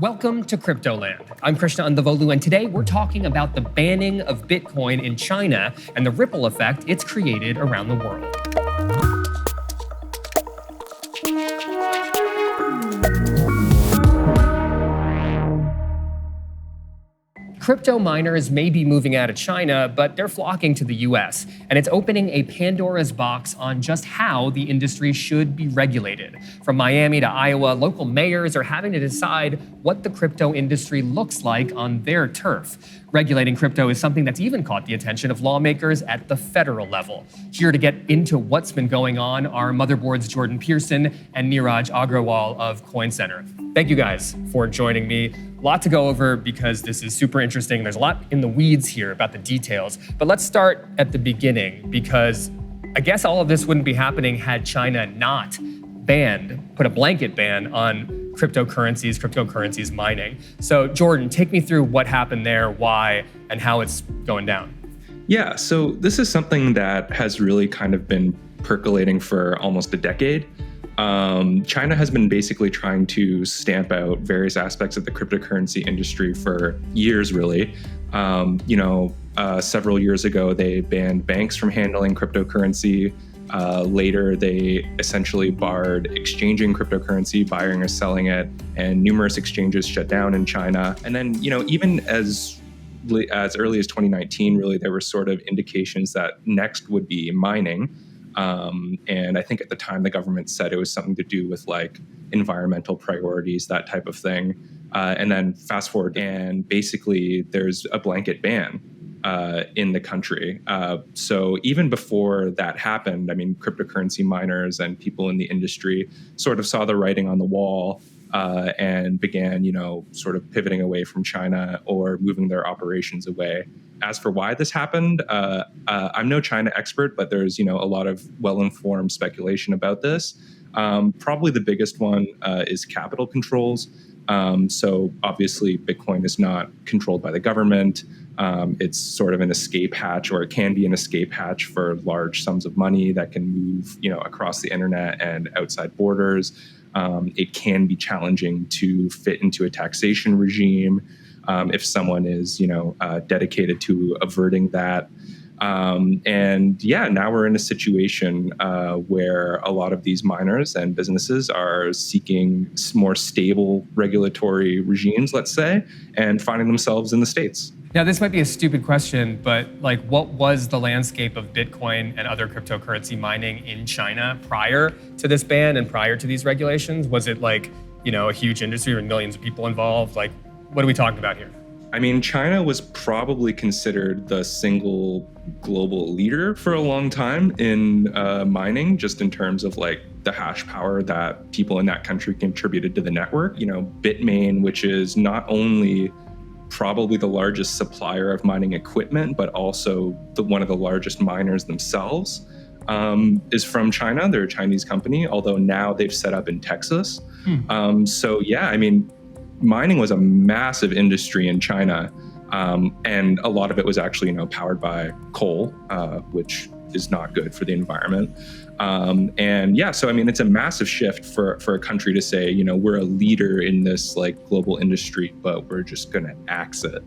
Welcome to Cryptoland. I'm Krishna Andavolu, and today we're talking about the banning of Bitcoin in China and the ripple effect it's created around the world. Crypto miners may be moving out of China, but they're flocking to the US, and it's opening a Pandora's box on just how the industry should be regulated. From Miami to Iowa, local mayors are having to decide what the crypto industry looks like on their turf. Regulating crypto is something that's even caught the attention of lawmakers at the federal level. Here to get into what's been going on are Motherboard's Jordan Pearson and Neeraj Agrawal of Coincenter. Thank you guys for joining me. A lot to go over because this is super interesting. There's a lot in the weeds here about the details. But let's start at the beginning, because I guess all of this wouldn't be happening had China not put a blanket ban on cryptocurrencies mining. So Jordan, take me through what happened there, why, and how it's going down. Yeah, so this is something that has really kind of been percolating for almost a decade. China has been basically trying to stamp out various aspects of the cryptocurrency industry for years, really. Several years ago, they banned banks from handling cryptocurrency. Later, they essentially barred exchanging cryptocurrency, buying or selling it, and numerous exchanges shut down in China. And then, even as early as 2019, really, there were sort of indications that next would be mining. And I think at the time the government said it was something to do with like environmental priorities, that type of thing. And then fast forward, and basically there's a blanket ban in the country. So even before that happened, cryptocurrency miners and people in the industry sort of saw the writing on the wall and began, sort of pivoting away from China or moving their operations away. As for why this happened, I'm no China expert, but there's, a lot of well-informed speculation about this. Probably the biggest one is capital controls. So obviously, Bitcoin is not controlled by the government. It's sort of an escape hatch, or it can be an escape hatch for large sums of money that can move, across the internet and outside borders. It can be challenging to fit into a taxation regime if someone is, dedicated to averting that. Now we're in a situation where a lot of these miners and businesses are seeking more stable regulatory regimes, let's say, and finding themselves in the States. Now, this might be a stupid question, but what was the landscape of Bitcoin and other cryptocurrency mining in China prior to this ban and prior to these regulations? Was it a huge industry with millions of people involved? What are we talking about here? China was probably considered the single global leader for a long time in mining, just in terms of the hash power that people in that country contributed to the network. Bitmain, which is not only probably the largest supplier of mining equipment, but also one of the largest miners themselves, is from China. They're a Chinese company, although now they've set up in Texas. Mining was a massive industry in China, and a lot of it was actually, powered by coal, which is not good for the environment. It's a massive shift for a country to say, we're a leader in this global industry, but we're just going to axe it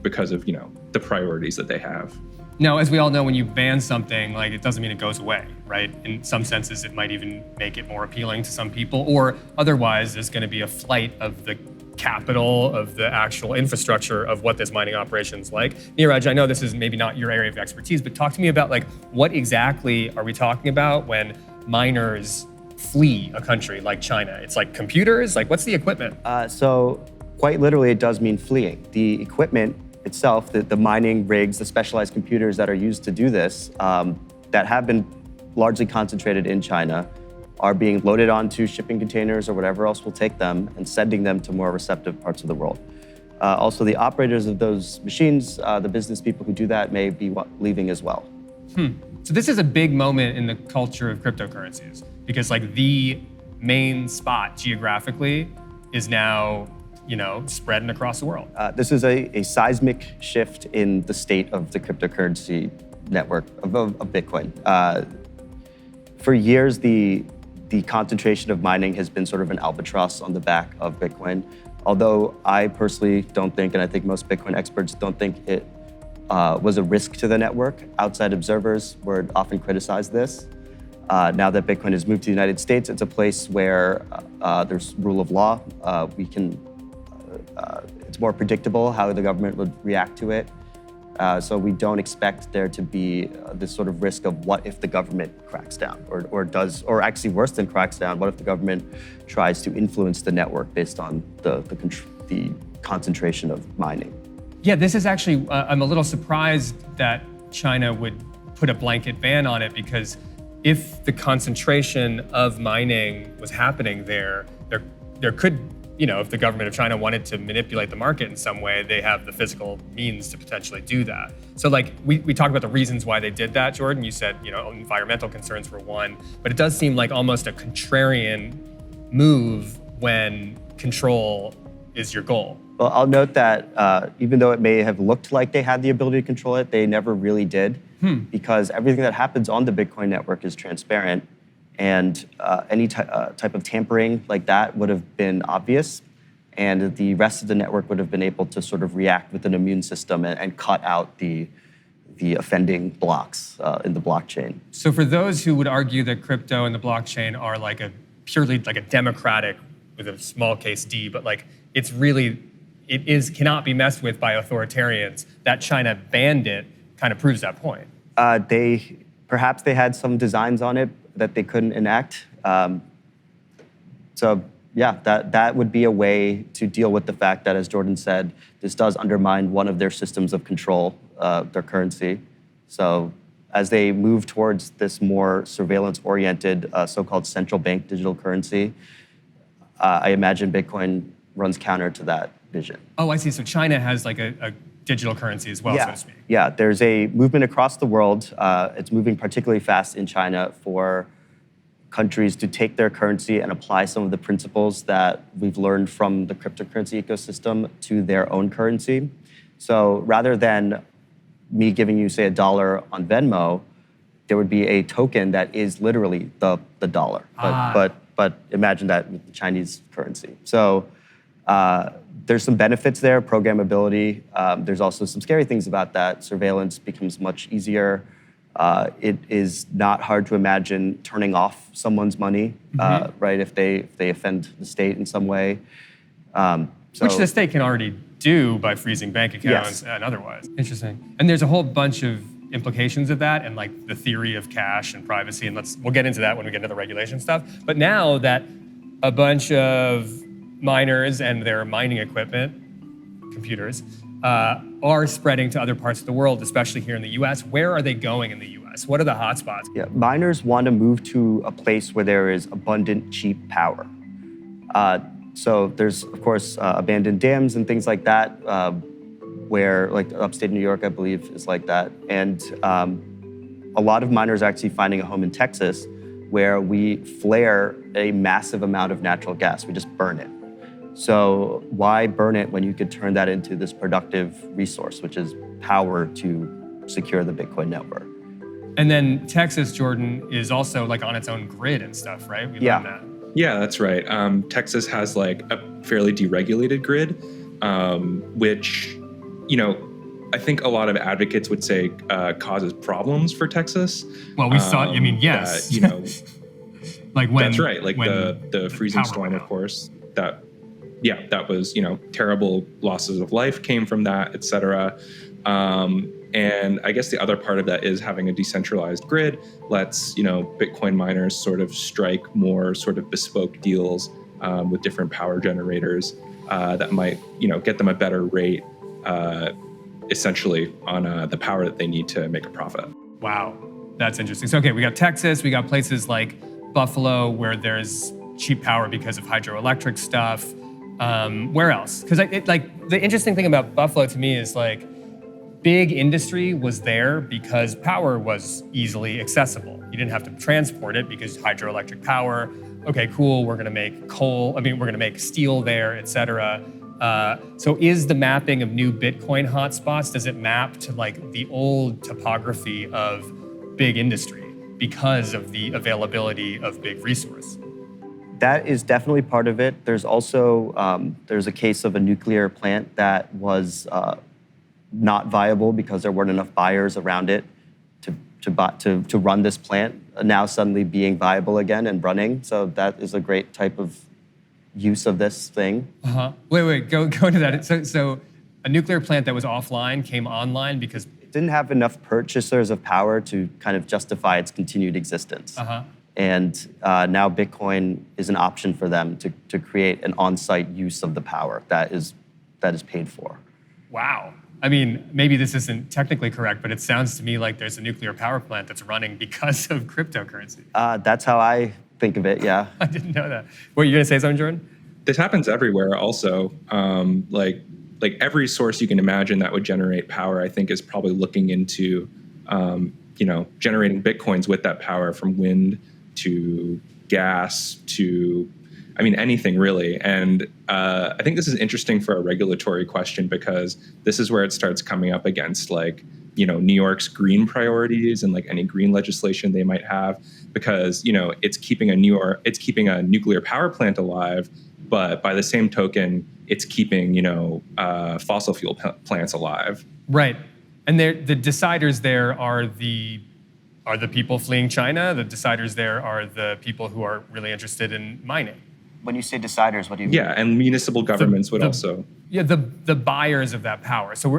because of, the priorities that they have. Now, as we all know, when you ban something, it doesn't mean it goes away, right? In some senses, it might even make it more appealing to some people, or otherwise there's going to be a flight of the capital, of the actual infrastructure of what this mining operation is like. Neeraj, I know this is maybe not your area of expertise, but talk to me about what exactly are we talking about when miners flee a country like China? It's computers? What's the equipment? So quite literally, it does mean fleeing. The equipment itself, the mining rigs, the specialized computers that are used to do this, that have been largely concentrated in China, are being loaded onto shipping containers or whatever else will take them and sending them to more receptive parts of the world. Also, the operators of those machines, the business people who do that, may be leaving as well. So this is a big moment in the culture of cryptocurrencies, because the main spot geographically is now spreading across the world. This is a seismic shift in the state of the cryptocurrency network of Bitcoin. For years, the concentration of mining has been sort of an albatross on the back of Bitcoin. Although I personally don't think, and I think most Bitcoin experts don't think it was a risk to the network. Outside observers would often criticize this. Now that Bitcoin has moved to the United States, it's a place where there's rule of law. It's more predictable how the government would react to it. So we don't expect there to be this sort of risk of what if the government cracks down or actually worse than cracks down, what if the government tries to influence the network based on the concentration of mining. Yeah, this is actually, I'm a little surprised that China would put a blanket ban on it, because if the concentration of mining was happening there could, if the government of China wanted to manipulate the market in some way, they have the physical means to potentially do that. So we talked about the reasons why they did that, Jordan. You said, environmental concerns were one, but it does seem like almost a contrarian move when control is your goal. Well, I'll note that even though it may have looked like they had the ability to control it, they never really did, because everything that happens on the Bitcoin network is transparent, and any type of tampering like that would have been obvious, and the rest of the network would have been able to sort of react with an immune system and cut out the offending blocks in the blockchain. So for those who would argue that crypto and the blockchain are purely like a democratic, with a small case D, but cannot be messed with by authoritarians, that China banned it kind of proves that point. Perhaps they had some designs on it that they couldn't enact. So yeah, that would be a way to deal with the fact that, as Jordan said, this does undermine one of their systems of control, their currency. So as they move towards this more surveillance-oriented so-called central bank digital currency, I imagine Bitcoin runs counter to that vision. Oh, I see. So China has a digital currency as well, so to speak. Yeah, there's a movement across the world. It's moving particularly fast in China for countries to take their currency and apply some of the principles that we've learned from the cryptocurrency ecosystem to their own currency. So rather than me giving you, say, $1 on Venmo, there would be a token that is literally the dollar. But imagine that with the Chinese currency. So there's some benefits there, programmability. There's also some scary things about that. Surveillance becomes much easier. It is not hard to imagine turning off someone's money, right, if they offend the state in some way. Which the state can already do by freezing bank accounts and otherwise. Interesting. And there's a whole bunch of implications of that and the theory of cash and privacy, and we'll get into that when we get into the regulation stuff. But now that a bunch of miners and their mining equipment, computers, are spreading to other parts of the world, especially here in the US, where are they going in the US? What are the hotspots? Yeah, miners want to move to a place where there is abundant, cheap power. So there's, of course, abandoned dams and things like that, where upstate New York, I believe, is like that. And a lot of miners are actually finding a home in Texas, where we flare a massive amount of natural gas. We just burn it. So why burn it when you could turn that into this productive resource, which is power to secure the Bitcoin network? And then Texas, Jordan, is also on its own grid and stuff, right? We learned that. Yeah, that's right. Texas has a fairly deregulated grid, which, I think a lot of advocates would say causes problems for Texas. Well, we saw, yes. That, when that's right. The freezing storm, of course, that was, terrible losses of life came from that, et cetera. And I guess the other part of that is having a decentralized grid lets, Bitcoin miners sort of strike more sort of bespoke deals with different power generators that might, get them a better rate, essentially on the power that they need to make a profit. Wow, that's interesting. So, okay, we got Texas, we got places like Buffalo where there's cheap power because of hydroelectric stuff. Where else? Because the interesting thing about Buffalo to me is big industry was there because power was easily accessible. You didn't have to transport it because hydroelectric power. Okay, cool. We're going to make coal. We're going to make steel there, et cetera. So is the mapping of new Bitcoin hotspots, does it map to the old topography of big industry because of the availability of big resource? That is definitely part of it. There's also there's a case of a nuclear plant that was not viable because there weren't enough buyers around it to run this plant. Now suddenly being viable again and running. So that is a great type of use of this thing. Wait, go into that. So a nuclear plant that was offline came online because it didn't have enough purchasers of power to kind of justify its continued existence. And now Bitcoin is an option for them to create an on-site use of the power that is paid for. Wow. I mean, maybe this isn't technically correct, but it sounds to me like there's a nuclear power plant that's running because of cryptocurrency. That's how I think of it, yeah. I didn't know that. Were you going to say something, Jordan? This happens everywhere also. Like every source you can imagine that would generate power, I think, is probably looking into, generating Bitcoins with that power, from wind to gas to, anything really. And I think this is interesting for a regulatory question, because this is where it starts coming up against New York's green priorities and any green legislation they might have, because, it's keeping a nuclear power plant alive, but by the same token, it's keeping, fossil fuel plants alive. Right. And the deciders there are the people fleeing China. The deciders there are the people who are really interested in mining. When you say deciders, what do you mean? Yeah, and municipal governments would also. Yeah, the buyers of that power. So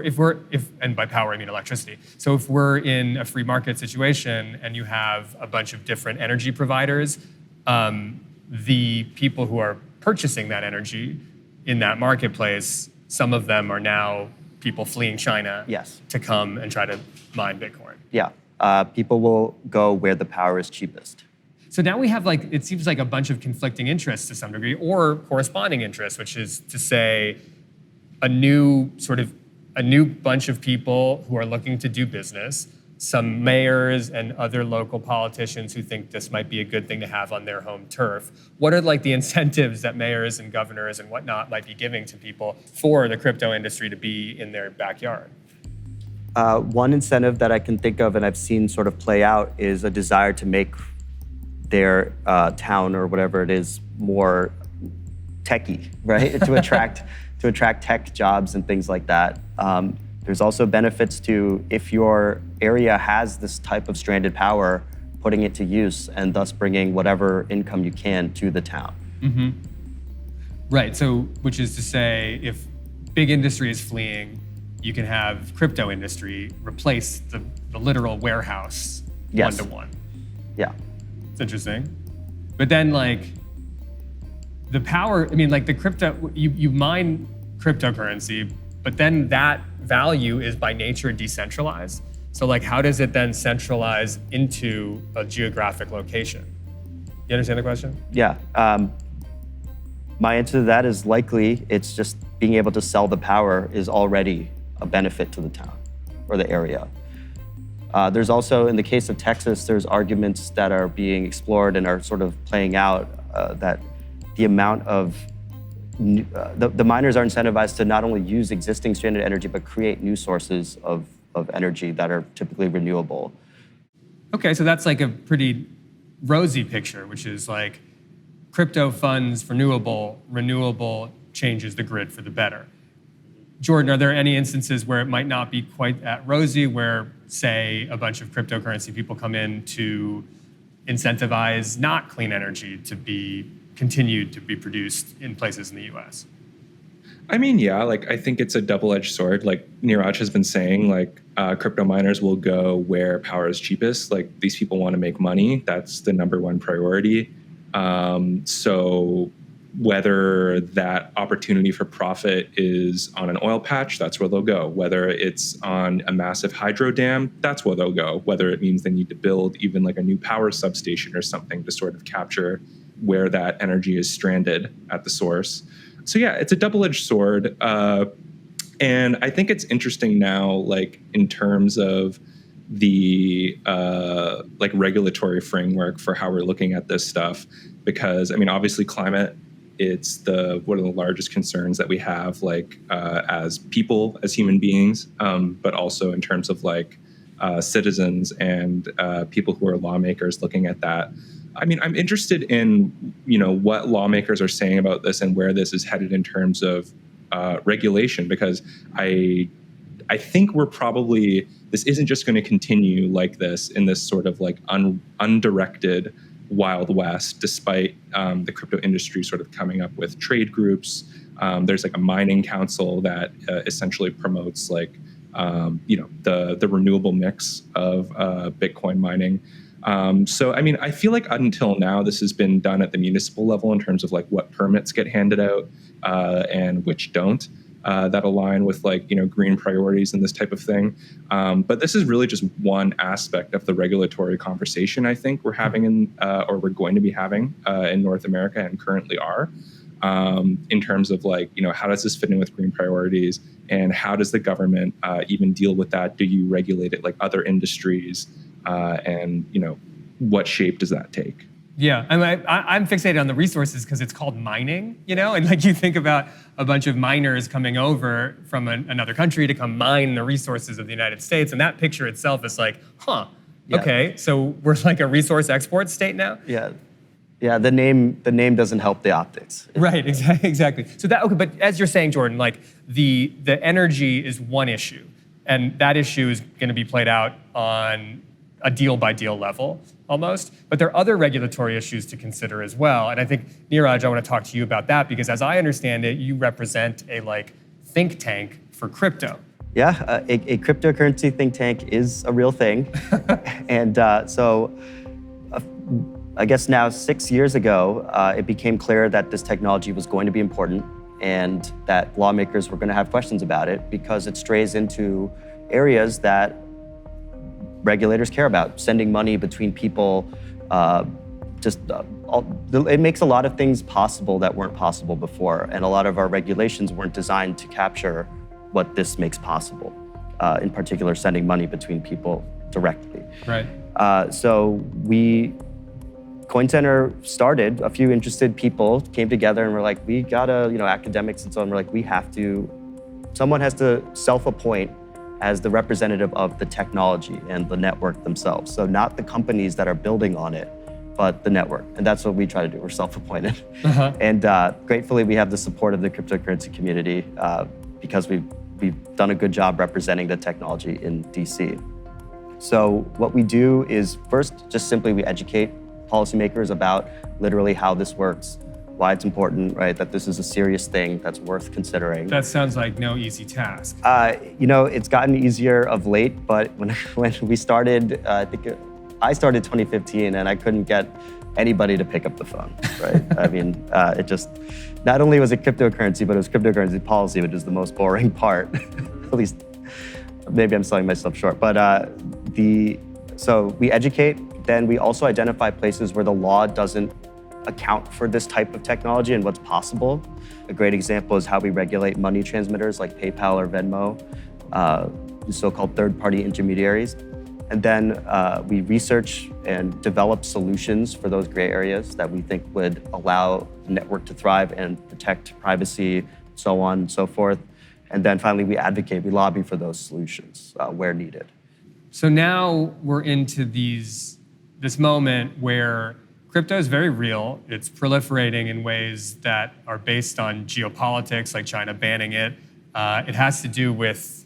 and by power I mean electricity. So if we're in a free market situation and you have a bunch of different energy providers, the people who are purchasing that energy in that marketplace, some of them are now people fleeing China to come and try to mine Bitcoin. Yeah, people will go where the power is cheapest. So now we have it seems like a bunch of conflicting interests to some degree, or corresponding interests, which is to say a new bunch of people who are looking to do business, some mayors and other local politicians who think this might be a good thing to have on their home turf. What are the incentives that mayors and governors and whatnot might be giving to people for the crypto industry to be in their backyard? One incentive that I can think of and I've seen sort of play out is a desire to make their town or whatever it is more techy, right? to attract tech jobs and things like that. There's also benefits to, if your area has this type of stranded power, putting it to use and thus bringing whatever income you can to the town. Mm-hmm. Right, so which is to say, if big industry is fleeing, you can have crypto industry replace the literal warehouse one-to-one. Yeah. It's interesting. But then the power, the crypto, you mine cryptocurrency, but then that value is by nature decentralized. So how does it then centralize into a geographic location? You understand the question? Yeah. My answer to that is likely it's just being able to sell the power is already a benefit to the town or the area. There's also, in the case of Texas, there's arguments that are being explored and are sort of playing out that the amount of the miners are incentivized to not only use existing stranded energy, but create new sources of energy that are typically renewable. Okay, so that's a pretty rosy picture, which is crypto funds renewable changes the grid for the better. Jordan, are there any instances where it might not be quite that rosy, where, say, a bunch of cryptocurrency people come in to incentivize not clean energy to be continued to be produced in places in the US? Yeah, I think it's a double-edged sword. Neeraj has been saying, crypto miners will go where power is cheapest. These people want to make money. That's the number one priority. So whether that opportunity for profit is on an oil patch, that's where they'll go. Whether it's on a massive hydro dam, that's where they'll go. Whether it means they need to build even a new power substation or something to sort of capture where that energy is stranded at the source. So yeah, it's a double-edged sword. And I think it's interesting now, in terms of the regulatory framework for how we're looking at this stuff, because obviously climate, it's one of the largest concerns that we have, as people, as human beings, but also in terms of citizens and people who are lawmakers looking at that. I mean, I'm interested in, what lawmakers are saying about this and where this is headed in terms of regulation, because I think this isn't just going to continue like this in this sort of like undirected Wild West, despite the crypto industry sort of coming up with trade groups. There's like a mining council that essentially promotes like, the renewable mix of Bitcoin mining. So, I mean, I feel like until now, this has been done at the municipal level in terms of like what permits get handed out and which don't. That align with like, green priorities and this type of thing. But this is really just one aspect of the regulatory conversation I think we're having or we're going to be having in North America and currently are, in terms of like, how does this fit in with green priorities and how does the government even deal with that? Do you regulate it like other industries? And, what shape does that take? Yeah, I'm fixated on the resources because it's called mining, and like you think about a bunch of miners coming over from another country to come mine the resources of the United States, and that picture itself is like, okay, so we're like a resource export state now? Yeah, the name doesn't help the optics. Right, exactly. So but as you're saying, Jordan, like the energy is one issue, and that issue is going to be played out on a deal-by-deal level, almost. But there are other regulatory issues to consider as well. And I think, Neeraj, I want to talk to you about that because as I understand it, you represent a think tank for crypto. Yeah, a cryptocurrency think tank is a real thing. And so I guess now 6 years ago, it became clear that this technology was going to be important and that lawmakers were going to have questions about it because it strays into areas that regulators care about, sending money between people. It makes a lot of things possible that weren't possible before, and a lot of our regulations weren't designed to capture what this makes possible, in particular sending money between people directly. Right. So Coincenter started, a few interested people came together and were like, we gotta, academics and so on, we're like, someone has to self-appoint as the representative of the technology and the network themselves. So not the companies that are building on it, but the network. And that's what we try to do, we're self-appointed. And gratefully we have the support of the cryptocurrency community because we've done a good job representing the technology in DC. So what we do is first, just simply we educate policymakers about literally how this works, why it's important, right? That this is a serious thing that's worth considering. That sounds like no easy task. It's gotten easier of late, but when we started, I started 2015 and I couldn't get anybody to pick up the phone, right? I mean, it just, not only was it cryptocurrency, but it was cryptocurrency policy, which is the most boring part. At least, maybe I'm selling myself short. But so we educate, then we also identify places where the law doesn't account for this type of technology and what's possible. A great example is how we regulate money transmitters like PayPal or Venmo, the so-called third-party intermediaries. And then we research and develop solutions for those gray areas that we think would allow the network to thrive and protect privacy, so on and so forth. And then finally, we advocate, we lobby for those solutions where needed. So now we're into this moment where crypto is very real. It's proliferating in ways that are based on geopolitics, like China banning it. It has to do with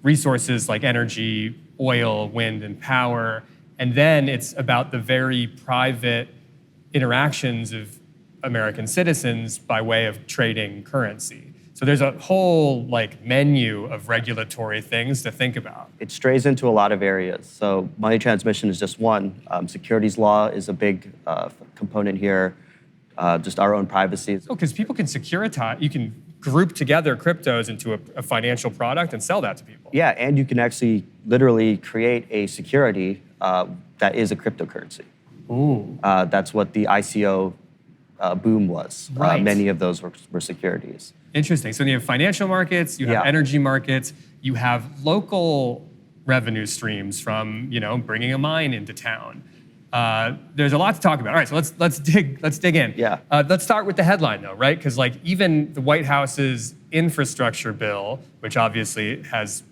resources like energy, oil, wind, and power. And then it's about the very private interactions of American citizens by way of trading currency. So there's a whole menu of regulatory things to think about. It strays into a lot of areas. So money transmission is just one. Securities law is a big component here. Just our own privacy. Oh, because people can securitize, you can group together cryptos into a financial product and sell that to people. Yeah, and you can actually literally create a security that is a cryptocurrency. Ooh. That's what the ICO boom was. Right. Many of those were securities. Interesting. So you have financial markets, you have energy markets, you have local revenue streams from bringing a mine into town. There's a lot to talk about. All right, so let's dig in. Yeah. Let's start with the headline though, right? Because even the White House's infrastructure bill, which obviously has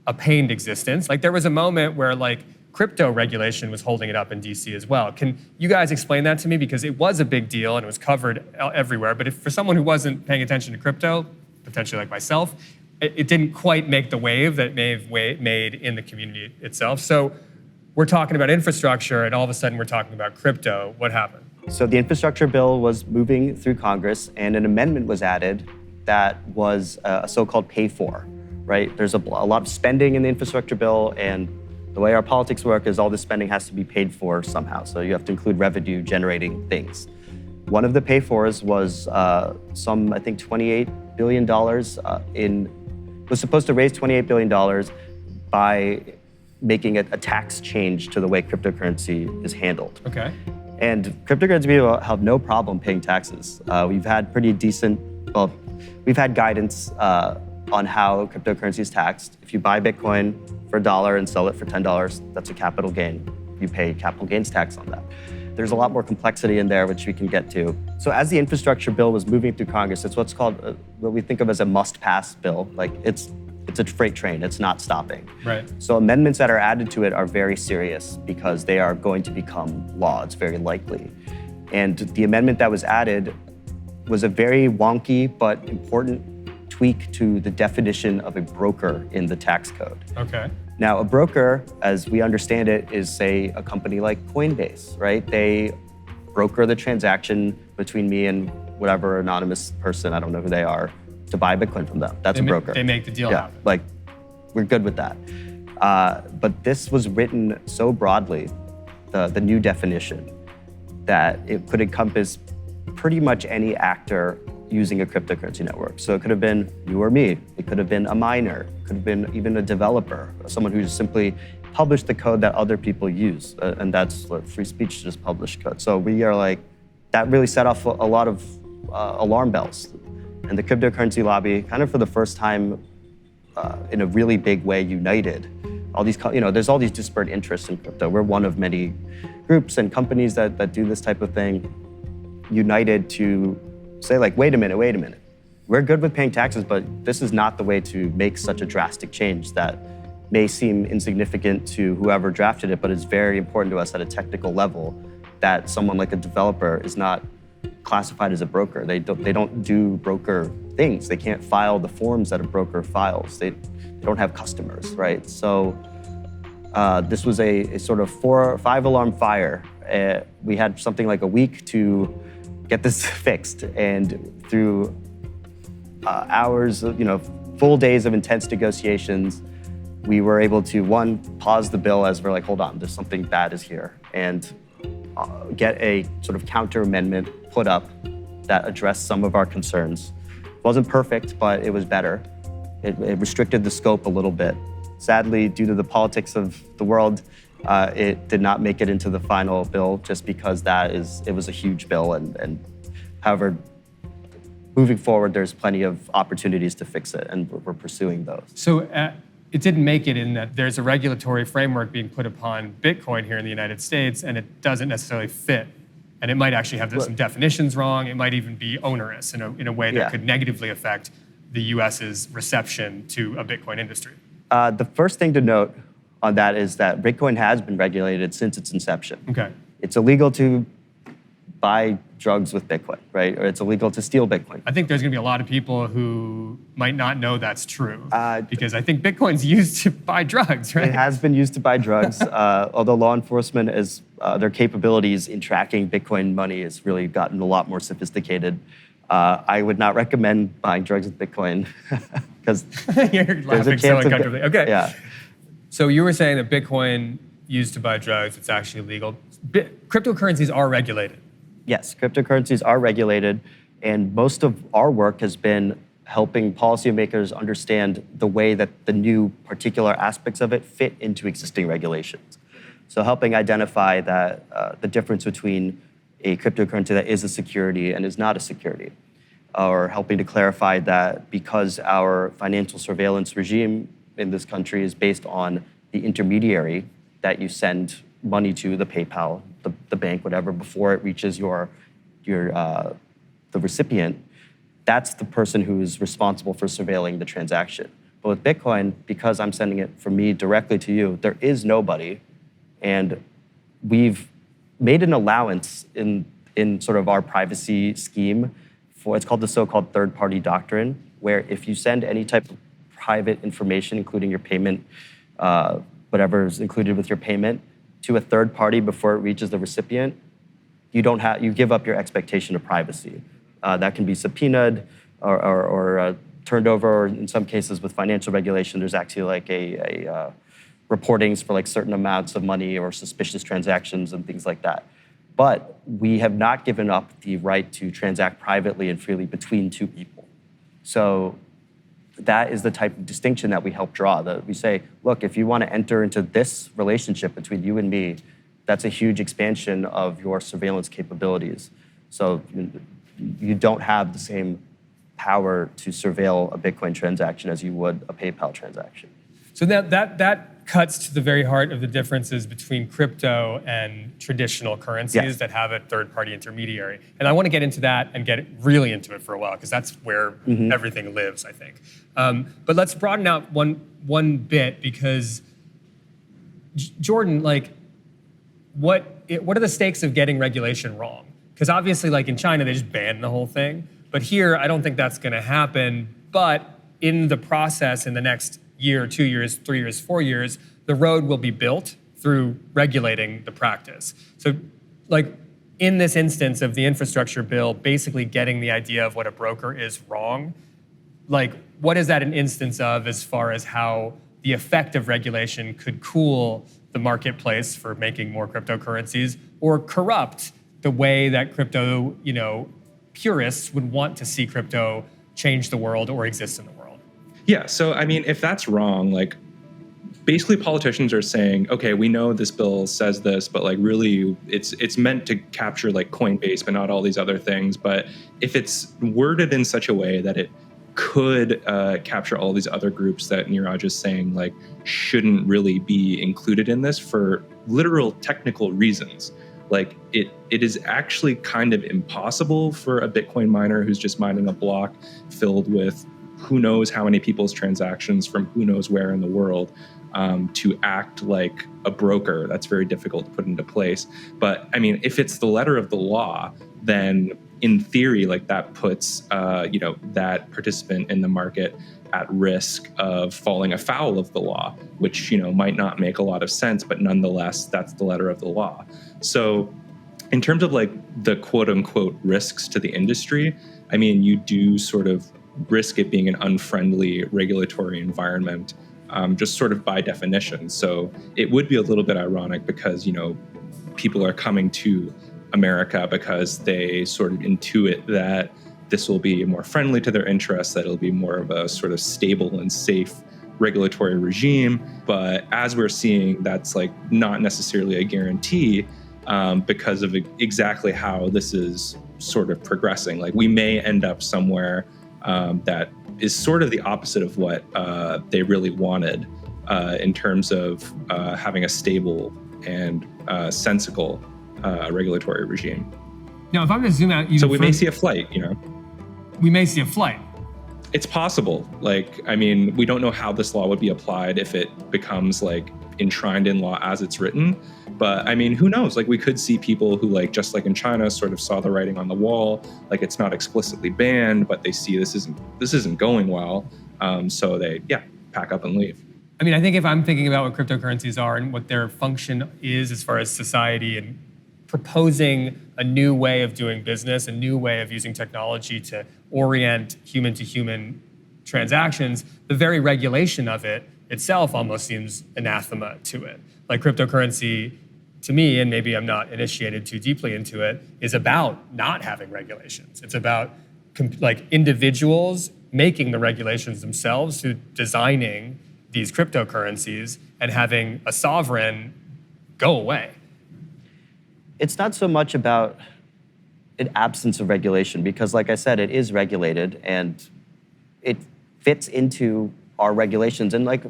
a pained existence, there was a moment where crypto regulation was holding it up in DC as well. Can you guys explain that to me? Because it was a big deal and it was covered everywhere. But if for someone who wasn't paying attention to crypto, potentially like myself, it didn't quite make the wave that it may have made in the community itself. So we're talking about infrastructure and all of a sudden we're talking about crypto. What happened? So the infrastructure bill was moving through Congress and an amendment was added that was a so-called pay for, right? There's a lot of spending in the infrastructure bill, and the way our politics work is all this spending has to be paid for somehow. So you have to include revenue generating things. One of the pay fors was I think $28 billion was supposed to raise $28 billion by making a tax change to the way cryptocurrency is handled. Okay. And cryptocurrency people have no problem paying taxes. We've had we've had guidance on how cryptocurrency is taxed. If you buy Bitcoin for $1 and sell it for $10, that's a capital gain. You pay capital gains tax on that. There's a lot more complexity in there, which we can get to. So as the infrastructure bill was moving through Congress, it's what's called, what we think of as a must-pass bill. Like it's a freight train, it's not stopping. Right. So amendments that are added to it are very serious because they are going to become law, it's very likely. And the amendment that was added was a very wonky but important tweak to the definition of a broker in the tax code. Okay. Now, a broker, as we understand it, is, say, a company like Coinbase, right? They broker the transaction between me and whatever anonymous person, I don't know who they are, to buy Bitcoin from them. That's a broker. They make the deal happen. Like, we're good with that. But this was written so broadly, the new definition, that it could encompass pretty much any actor using a cryptocurrency network. So it could have been you or me. It could have been a miner. It could have been even a developer, someone who just simply published the code that other people use. And that's what free speech to just publish code. So we are like, that really set off a lot of alarm bells. And the cryptocurrency lobby, kind of for the first time in a really big way, united. All these, there's all these disparate interests in crypto. We're one of many groups and companies that do this type of thing, united to say like, wait a minute. We're good with paying taxes, but this is not the way to make such a drastic change that may seem insignificant to whoever drafted it, but it's very important to us at a technical level that someone like a developer is not classified as a broker. They don't do broker things. They can't file the forms that a broker files. They don't have customers, right? So this was a sort of 4 or 5 alarm fire. We had something like a week to get this fixed, and through hours, full days of intense negotiations, we were able to, one, pause the bill as we're like, hold on, there's something bad is here, and get a sort of counter amendment put up that addressed some of our concerns. It wasn't perfect, but it was better. It restricted the scope a little bit. Sadly, due to the politics of the world, it did not make it into the final bill just because it was a huge bill. And however, moving forward, there's plenty of opportunities to fix it, and we're pursuing those. So it didn't make it in that there's a regulatory framework being put upon Bitcoin here in the United States, and it doesn't necessarily fit. And it might actually have some definitions wrong. It might even be onerous in a way that could negatively affect the US's reception to a Bitcoin industry. The first thing to note on that is that Bitcoin has been regulated since its inception. Okay. It's illegal to buy drugs with Bitcoin, right? Or it's illegal to steal Bitcoin. I think there's going to be a lot of people who might not know that's true because I think Bitcoin's used to buy drugs, right? It has been used to buy drugs, although law enforcement their capabilities in tracking Bitcoin money has really gotten a lot more sophisticated. I would not recommend buying drugs with Bitcoin because You're laughing so uncomfortably. Okay. Yeah. So you were saying that Bitcoin used to buy drugs, it's actually illegal. Cryptocurrencies are regulated. Yes, cryptocurrencies are regulated, and most of our work has been helping policymakers understand the way that the new particular aspects of it fit into existing regulations. So helping identify that the difference between a cryptocurrency that is a security and is not a security, or helping to clarify that because our financial surveillance regime in this country is based on the intermediary that you send money to, the PayPal, the bank, whatever, before it reaches the recipient, that's the person who is responsible for surveilling the transaction. But with Bitcoin, because I'm sending it from me directly to you, there is nobody And we've made an allowance in sort of our privacy scheme for, it's called the so-called third-party doctrine, where if you send any type of private information, including your payment, whatever is included with your payment, to a third party before it reaches the recipient, you give up your expectation of privacy. That can be subpoenaed or turned over, or in some cases with financial regulation, there's actually like a reportings for like certain amounts of money or suspicious transactions and things like that. But we have not given up the right to transact privately and freely between two people. So that is the type of distinction that we help draw. That we say, look, if you want to enter into this relationship between you and me, that's a huge expansion of your surveillance capabilities. So you don't have the same power to surveil a Bitcoin transaction as you would a PayPal transaction. So that cuts to the very heart of the differences between crypto and traditional currencies that have a third-party intermediary. And I want to get into that and get really into it for a while, because that's where everything lives, I think. But let's broaden out one bit, because Jordan, like, what are the stakes of getting regulation wrong? Because obviously, like in China, they just banned the whole thing. But here, I don't think that's going to happen. But in the process, in the next year, 2 years, 3 years, 4 years, the road will be built through regulating the practice. So, like, in this instance of the infrastructure bill, basically getting the idea of what a broker is wrong, like, what is that an instance of as far as how the effect of regulation could cool the marketplace for making more cryptocurrencies, or corrupt the way that crypto, purists would want to see crypto change the world or exist in the world? Yeah, so I mean, if that's wrong, like, basically politicians are saying, okay, we know this bill says this, but like really it's meant to capture like Coinbase, but not all these other things. But if it's worded in such a way that it could capture all these other groups that Neeraj is saying like shouldn't really be included in this for literal technical reasons, like it is actually kind of impossible for a Bitcoin miner who's just mining a block filled with who knows how many people's transactions from who knows where in the world to act like a broker. That's very difficult to put into place. But I mean, if it's the letter of the law, then in theory, like that puts that participant in the market at risk of falling afoul of the law, which might not make a lot of sense, but nonetheless, that's the letter of the law. So in terms of like the quote unquote risks to the industry, I mean, you do sort of risk it being an unfriendly regulatory environment, just sort of by definition. So it would be a little bit ironic because, people are coming to America because they sort of intuit that this will be more friendly to their interests, that it'll be more of a sort of stable and safe regulatory regime. But as we're seeing, that's like not necessarily a guarantee because of exactly how this is sort of progressing. Like we may end up somewhere that is sort of the opposite of what they really wanted in terms of having a stable and sensible regulatory regime. Now, if I'm going to zoom out, so we may see a flight. We may see a flight. It's possible. Like, I mean, we don't know how this law would be applied if it becomes like enshrined in law as it's written. But I mean, who knows? Like we could see people who like, just like in China, sort of saw the writing on the wall. Like it's not explicitly banned, but they see this isn't going well. So they, pack up and leave. I mean, I think if I'm thinking about what cryptocurrencies are and what their function is as far as society and proposing a new way of doing business, a new way of using technology to orient human-to-human transactions, the very regulation of it itself almost seems anathema to it. Like cryptocurrency, to me, and maybe I'm not initiated too deeply into it, is about not having regulations. It's about like individuals making the regulations themselves through designing these cryptocurrencies and having a sovereign go away. It's not so much about an absence of regulation because, like I said, it is regulated and it fits into our regulations and like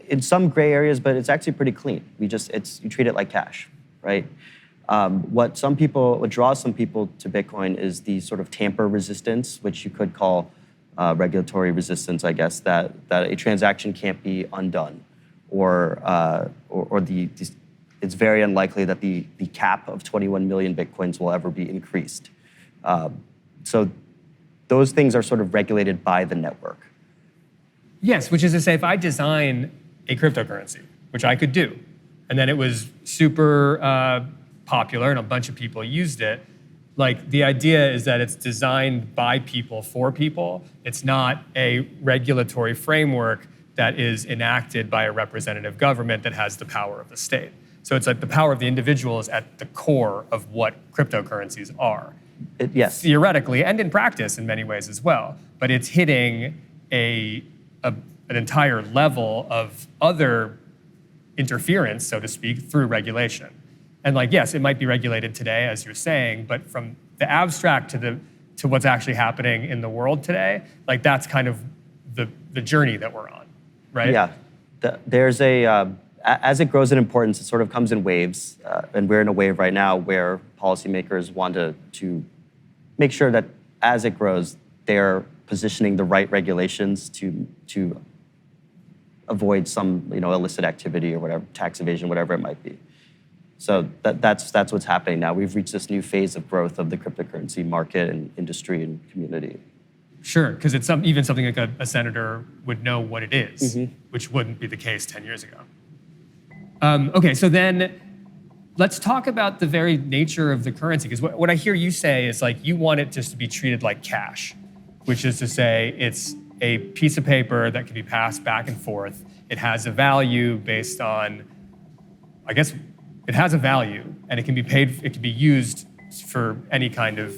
in some gray areas, but it's actually pretty clean. You treat it like cash, right? What draws some people to Bitcoin is the sort of tamper resistance, which you could call regulatory resistance, I guess, that a transaction can't be undone, or the it's very unlikely that the cap of 21 million Bitcoins will ever be increased. So those things are sort of regulated by the network. Yes, which is to say, if I design a cryptocurrency, which I could do, and then it was super popular and a bunch of people used it, like the idea is that it's designed by people for people. It's not a regulatory framework that is enacted by a representative government that has the power of the state. So it's like the power of the individual is at the core of what cryptocurrencies are. Yes. Theoretically and in practice in many ways as well. But it's hitting an entire level of other interference, so to speak, through regulation. And like, yes, it might be regulated today, as you're saying, but from the abstract to what's actually happening in the world today, like that's kind of the journey that we're on, right? Yeah. There's as it grows in importance, it sort of comes in waves, and we're in a wave right now where policymakers want to make sure that as it grows, they're positioning the right regulations to avoid some illicit activity or whatever, tax evasion, whatever it might be. So that's what's happening now. We've reached this new phase of growth of the cryptocurrency market and industry and community. Sure, because it's even something like a senator would know what it is, which wouldn't be the case 10 years ago. Okay, so then let's talk about the very nature of the currency, because what I hear you say is like you want it just to be treated like cash, which is to say it's a piece of paper that can be passed back and forth. It has a value based on, I guess, it has a value, and it can be paid. It can be used for any kind of,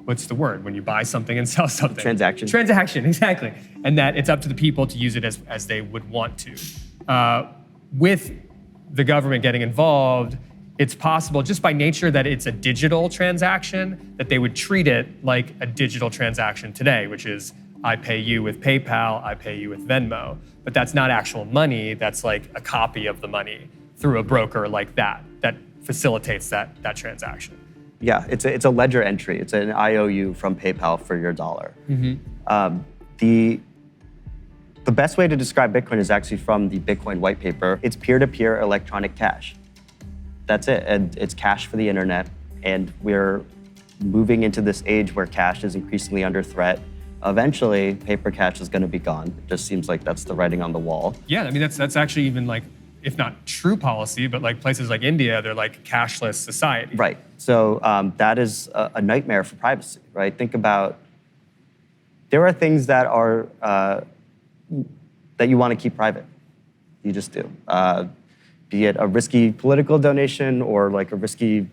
what's the word when you buy something and sell something? Transaction. Transaction, exactly. And that it's up to the people to use it as they would want to. With the government getting involved, it's possible just by nature that it's a digital transaction, that they would treat it like a digital transaction today, which is I pay you with PayPal, I pay you with Venmo. But that's not actual money, that's like a copy of the money through a broker like that facilitates that transaction. Yeah, it's a ledger entry. It's an IOU from PayPal for your dollar. The best way to describe Bitcoin is actually from the Bitcoin white paper. It's peer-to-peer electronic cash. That's it, and it's cash for the internet. And we're moving into this age where cash is increasingly under threat. Eventually, paper cash is going to be gone. It just seems like that's the writing on the wall. Yeah, I mean that's actually even like, if not true policy, but like places like India, they're like cashless society. Right. So that is a nightmare for privacy, right? Think about, there are things that are that you want to keep private. You just do. Be it a risky political donation or like a risky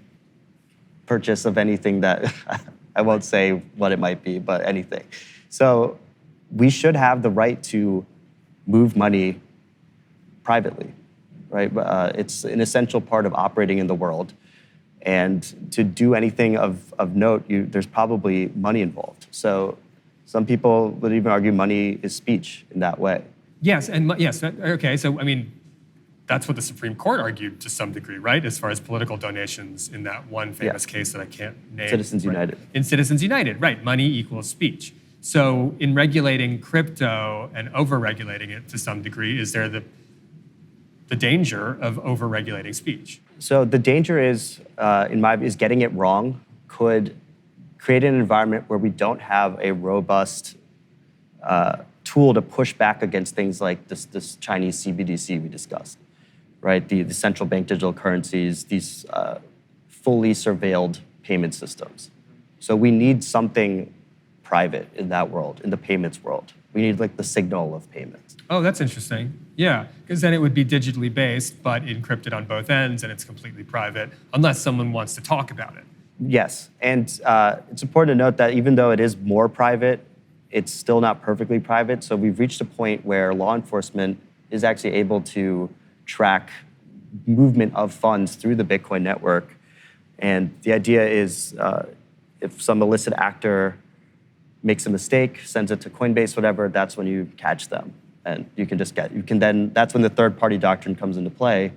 purchase of anything that, I won't say what it might be, but anything. So we should have the right to move money privately, right? It's an essential part of operating in the world. And to do anything of note, there's probably money involved. So some people would even argue money is speech in that way. Yes, okay, so I mean, that's what the Supreme Court argued to some degree, right? As far as political donations in that one famous case that I can't name. Citizens United. In Citizens United, right, money equals speech. So in regulating crypto and over-regulating it to some degree, is there the danger of over-regulating speech? So the danger is, in my view, is getting it wrong could create an environment where we don't have a robust tool to push back against things like this Chinese CBDC we discussed, right? The central bank digital currencies, these fully surveilled payment systems. So we need something private in that world, in the payments world. We need like the signal of payments. Oh, that's interesting. Yeah, because then it would be digitally based, but encrypted on both ends, and it's completely private, unless someone wants to talk about it. Yes, and it's important to note that even though it is more private, it's still not perfectly private. So we've reached a point where law enforcement is actually able to track movement of funds through the Bitcoin network. And the idea is if some illicit actor makes a mistake, sends it to Coinbase, whatever, that's when you catch them. And that's when the third-party doctrine comes into play,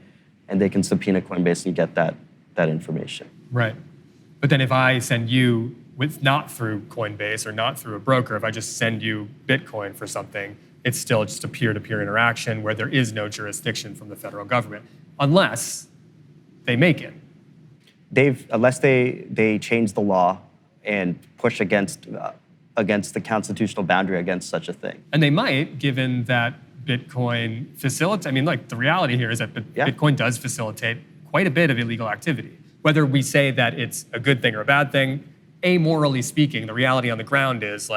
and they can subpoena Coinbase and get that information. Right. But then if I send you, not through Coinbase or not through a broker, if I just send you Bitcoin for something, it's still just a peer-to-peer interaction where there is no jurisdiction from the federal government. unless they make it. Unless they change the law and push against the constitutional boundary against such a thing. And they might, given that Bitcoin facilitates, the reality here is that Bitcoin does facilitate quite a bit of illegal activity. Whether we say that it's a good thing or a bad thing, amorally speaking, the reality on the ground is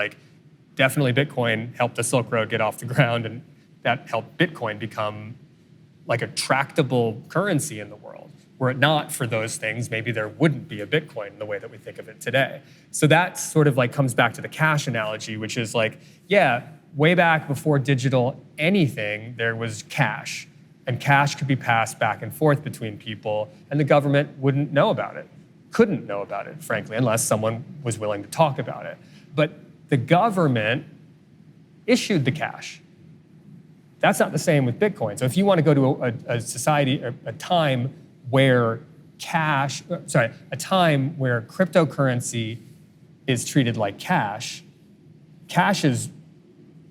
definitely Bitcoin helped the Silk Road get off the ground, and that helped Bitcoin become a tractable currency in the world. Were it not for those things, maybe there wouldn't be a Bitcoin in the way that we think of it today. So that sort of comes back to the cash analogy, which is way back before digital anything, there was cash. And cash could be passed back and forth between people, and the government wouldn't know about it. Couldn't know about it, frankly, unless someone was willing to talk about it. But the government issued the cash. That's not the same with Bitcoin. So if you want to go to a society, a time where cryptocurrency is treated like cash is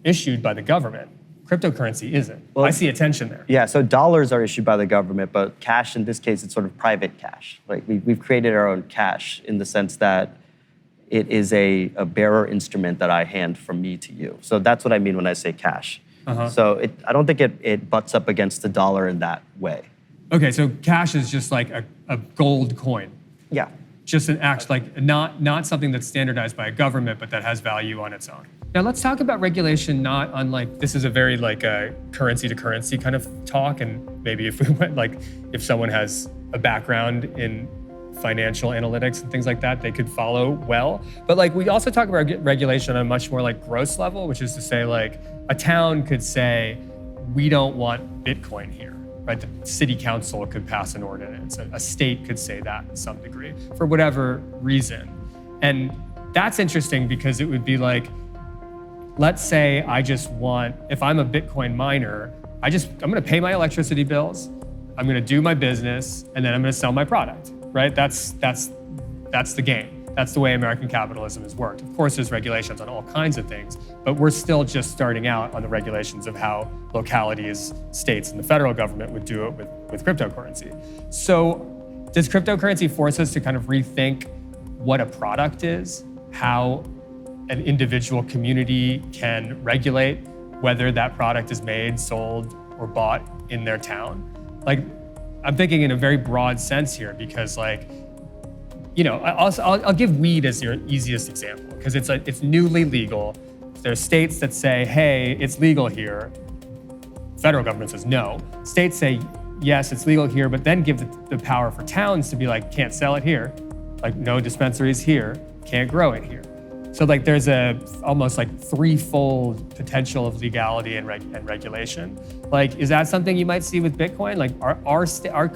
issued by the government. Cryptocurrency isn't. Well, I see a tension there. Yeah, so dollars are issued by the government, but cash in this case, it's sort of private cash. We've created our own cash in the sense that it is a bearer instrument that I hand from me to you. So that's what I mean when I say cash. So I don't think it butts up against the dollar in that way. Okay, so cash is just like a gold coin. Yeah. Just an act, not something that's standardized by a government, but that has value on its own. Now let's talk about regulation, not unlike, this is a very a currency to currency kind of talk, and maybe if we went if someone has a background in financial analytics and things like that, they could follow well. But we also talk about regulation on a much more gross level, which is to say a town could say, we don't want Bitcoin here. Right? The city council could pass an ordinance. A state could say that to some degree for whatever reason. And that's interesting because it would be let's say if I'm a Bitcoin miner, I'm going to pay my electricity bills, I'm going to do my business, and then I'm going to sell my product, right? That's the game. That's the way American capitalism has worked. Of course, there's regulations on all kinds of things, but we're still just starting out on the regulations of how localities, states, and the federal government would do it with cryptocurrency. So does cryptocurrency force us to kind of rethink what a product is, how an individual community can regulate whether that product is made, sold, or bought in their town? I'm thinking in a very broad sense here because I'll give weed as your easiest example because it's newly legal. There's states that say, hey, it's legal here. Federal government says no. States say, yes, it's legal here, but then give the power for towns to be can't sell it here. No dispensaries here, can't grow it here. So there's almost threefold potential of legality and regulation. Is that something you might see with Bitcoin? Our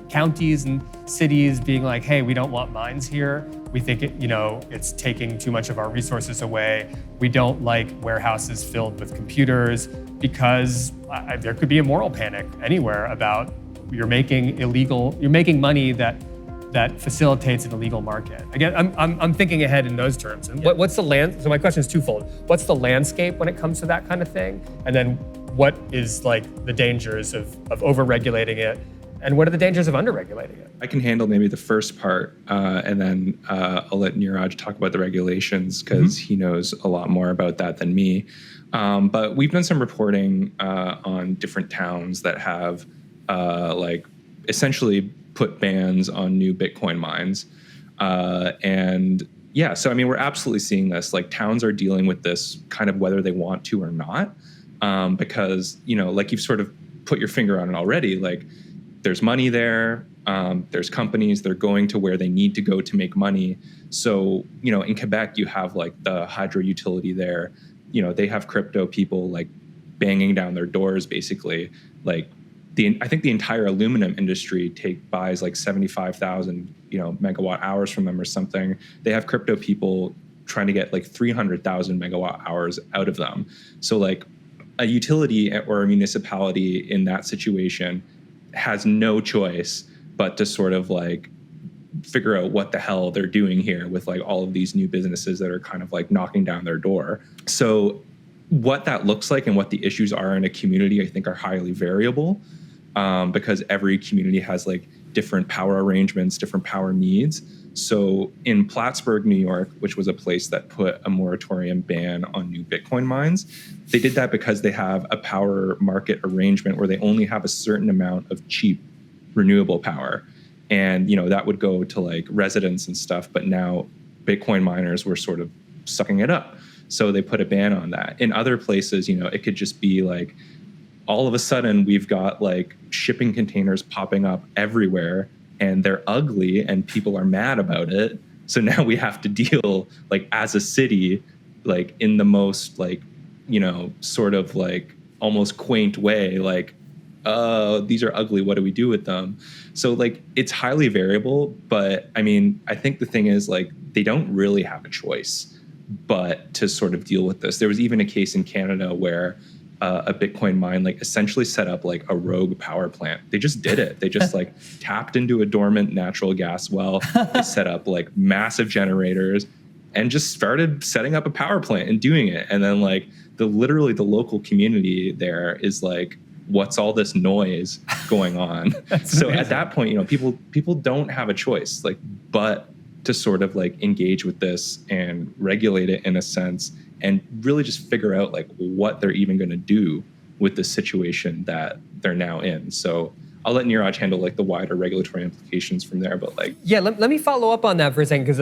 counties and cities being hey, we don't want mines here. We think it's taking too much of our resources away. We don't like warehouses filled with computers because there could be a moral panic anywhere about you're making money that facilitates an illegal market. Again, I'm thinking ahead in those terms. And what's the so my question is twofold. What's the landscape when it comes to that kind of thing? And then what is the dangers of over-regulating it? And what are the dangers of under-regulating it? I can handle maybe the first part, and then I'll let Neeraj talk about the regulations because he knows a lot more about that than me. But we've done some reporting on different towns that have essentially put bans on new Bitcoin mines. So we're absolutely seeing this. Towns are dealing with this kind of whether they want to or not, because, you've sort of put your finger on it already. There's money there, there's companies, they're going to where they need to go to make money. So, in Quebec, you have the hydro utility there. They have crypto people banging down their doors, basically. I think the entire aluminum industry buys 75,000 megawatt hours from them or something. They have crypto people trying to get 300,000 megawatt hours out of them. So a utility or a municipality in that situation has no choice but to sort of figure out what the hell they're doing here with all of these new businesses that are kind of knocking down their door. So what that looks like and what the issues are in a community, I think, are highly variable. because every community has like different power arrangements, different power needs. So in Plattsburgh, New York, which was a place that put a moratorium ban on new Bitcoin mines, they did that because they have a power market arrangement where they only have a certain amount of cheap renewable power. And, that would go to like residents and stuff. But now Bitcoin miners were sort of sucking it up. So they put a ban on that. In other places, it could just be like, all of a sudden we've got like shipping containers popping up everywhere and they're ugly and people are mad about it. So now we have to deal like as a city, like in the most like, sort of like almost quaint way, like, these are ugly, what do we do with them? So like it's highly variable, but I mean, I think the thing is like they don't really have a choice but to sort of deal with this. There was even a case in Canada where a Bitcoin mine like essentially set up like a rogue power plant. They just did it. They just like tapped into a dormant natural gas well. They set up like massive generators and just started setting up a power plant and doing it. And then like literally the local community there is like, what's all this noise going on? So amazing. At that point, people don't have a choice, like, but to sort of like engage with this and regulate it in a sense and really just figure out like what they're even going to do with the situation that they're now in. So I'll let Neeraj handle like the wider regulatory implications from there, but like... Yeah, let me follow up on that for a second, because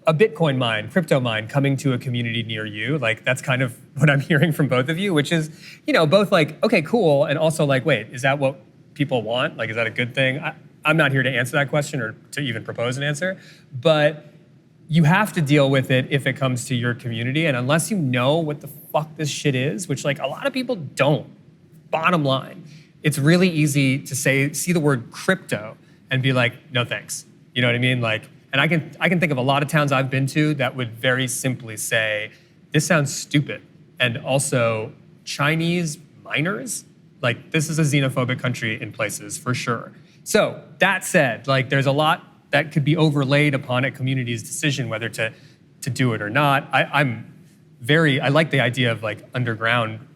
a Bitcoin mine, crypto mine coming to a community near you, like that's kind of what I'm hearing from both of you, which is, both like, okay, cool, and also like, wait, is that what people want? Like, is that a good thing? I'm not here to answer that question or to even propose an answer, but you have to deal with it if it comes to your community. And unless you know what the fuck this shit is, which like a lot of people don't, bottom line, it's really easy to see the word crypto and be like, no thanks. You know what I mean? Like, and I can think of a lot of towns I've been to that would very simply say, this sounds stupid. And also Chinese miners, like this is a xenophobic country in places for sure. So that said, like there's a lot that could be overlaid upon a community's decision whether to do it or not. I like the idea of like underground,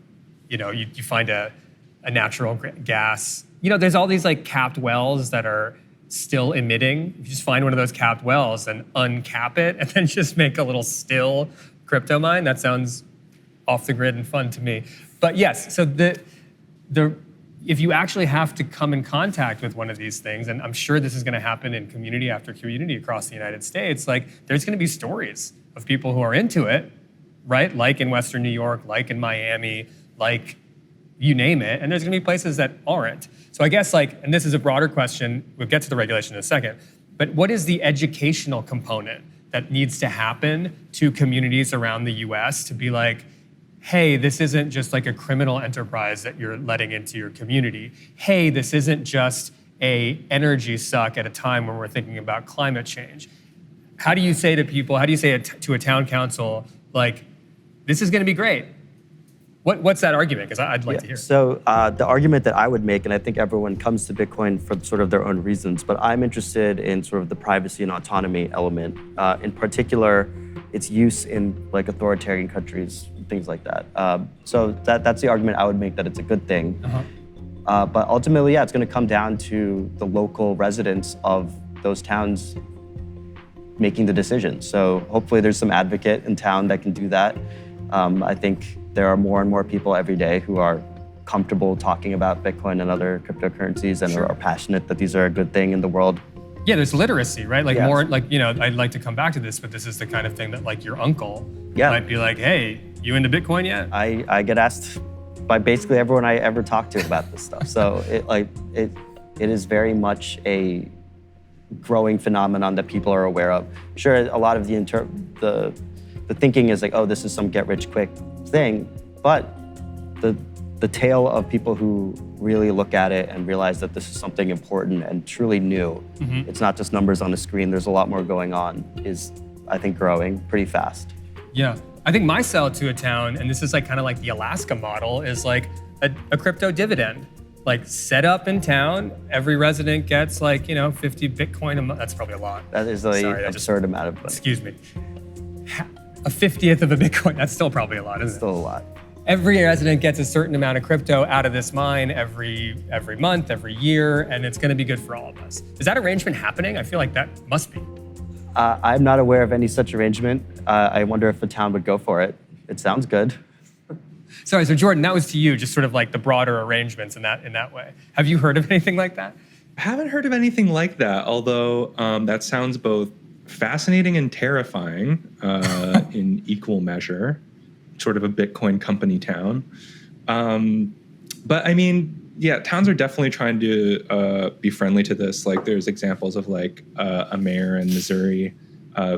you find a natural gas. There's all these like capped wells that are still emitting. You just find one of those capped wells and uncap it and then just make a little still crypto mine. That sounds off the grid and fun to me. But yes, so if you actually have to come in contact with one of these things, and I'm sure this is going to happen in community after community across the United States, like there's going to be stories of people who are into it, right? Like in Western New York, like in Miami, like you name it. And there's going to be places that aren't. So I guess like, and this is a broader question, we'll get to the regulation in a second, but what is the educational component that needs to happen to communities around the US to be like, hey, this isn't just like a criminal enterprise that you're letting into your community. Hey, this isn't just a energy suck at a time when we're thinking about climate change. How do you say to people, to a town council, like, this is gonna be great? What's that argument? Because I'd like to hear it. So the argument that I would make, and I think everyone comes to Bitcoin for sort of their own reasons, but I'm interested in sort of the privacy and autonomy element. In particular, its use in like authoritarian countries, things like that. So that's the argument I would make, that it's a good thing. But ultimately, yeah, it's going to come down to the local residents of those towns making the decision. So hopefully there's some advocate in town that can do that. I think there are more and more people every day who are comfortable talking about Bitcoin and other cryptocurrencies and are passionate that these are a good thing in the world. Yeah, there's literacy, right? Like more, like, I'd like to come back to this, but this is the kind of thing that like your uncle might be like, hey, you into Bitcoin yet? I get asked by basically everyone I ever talk to about this stuff. So it is very much a growing phenomenon that people are aware of. Sure, a lot of the thinking is like, oh, this is some get rich quick thing, but the tale of people who really look at it and realize that this is something important and truly new, it's not just numbers on a screen, there's a lot more going on, is, I think, growing pretty fast. Yeah, I think my sell to a town, and this is like kind of like the Alaska model, is like a crypto dividend. Like set up in town, every resident gets like, 50 Bitcoin a month. That's probably a lot. That is an absurd amount of money. Excuse me. A 50th of a Bitcoin, that's still probably a lot, isn't it? Still a lot. every resident gets a certain amount of crypto out of this mine every month, every year, and it's going to be good for all of us. Is that arrangement happening? I feel like that must be. I'm not aware of any such arrangement. I wonder if the town would go for it. It sounds good. Sorry, so Jordan, that was to you, just sort of like the broader arrangements in that way. Have you heard of anything like that? I haven't heard of anything like that, although that sounds both fascinating and terrifying in equal measure, sort of a Bitcoin company town. But I mean, yeah, towns are definitely trying to be friendly to this. Like there's examples of like a mayor in Missouri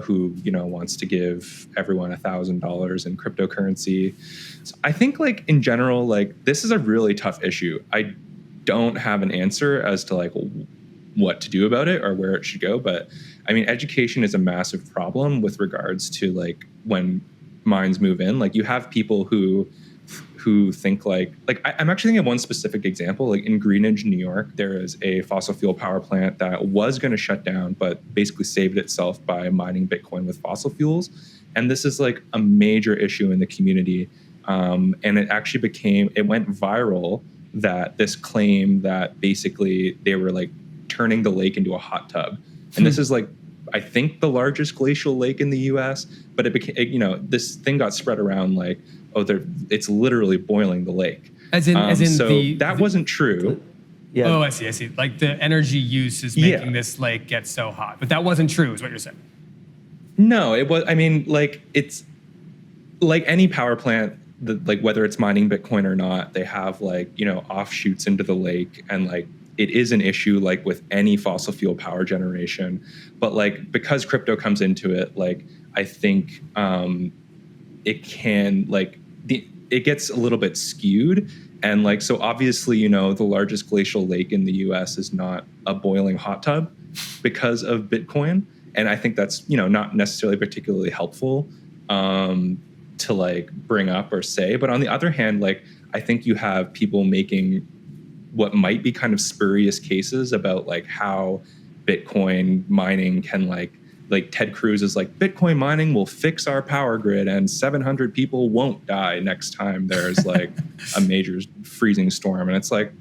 who, wants to give everyone $1,000 in cryptocurrency. So I think like in general, like this is a really tough issue. I don't have an answer as to like what to do about it or where it should go. But I mean, education is a massive problem with regards to like when mines move in. Like you have people who think like I'm actually thinking of one specific example. Like in Greenwich, New York, there is a fossil fuel power plant that was going to shut down, but basically saved itself by mining Bitcoin with fossil fuels. And this is like a major issue in the community. And it actually it went viral that this claim that basically they were like turning the lake into a hot tub. And this is like, I think the largest glacial lake in the US, but it became, this thing got spread around like, it's literally boiling the lake. That wasn't true. Yeah. Oh, I see. Like the energy use is making this lake get so hot, but that wasn't true is what you're saying. No, it was, I mean, like it's like any power plant, like whether it's mining Bitcoin or not, they have like, offshoots into the lake, and like it is an issue like with any fossil fuel power generation. But like because crypto comes into it, like I think it can like it gets a little bit skewed. And like so obviously, the largest glacial lake in the US is not a boiling hot tub because of Bitcoin. And I think that's, not necessarily particularly helpful to like bring up or say. But on the other hand, like I think you have people making what might be kind of spurious cases about like how Bitcoin mining can like Ted Cruz is like, Bitcoin mining will fix our power grid and 700 people won't die next time there's like a major freezing storm. And it's like,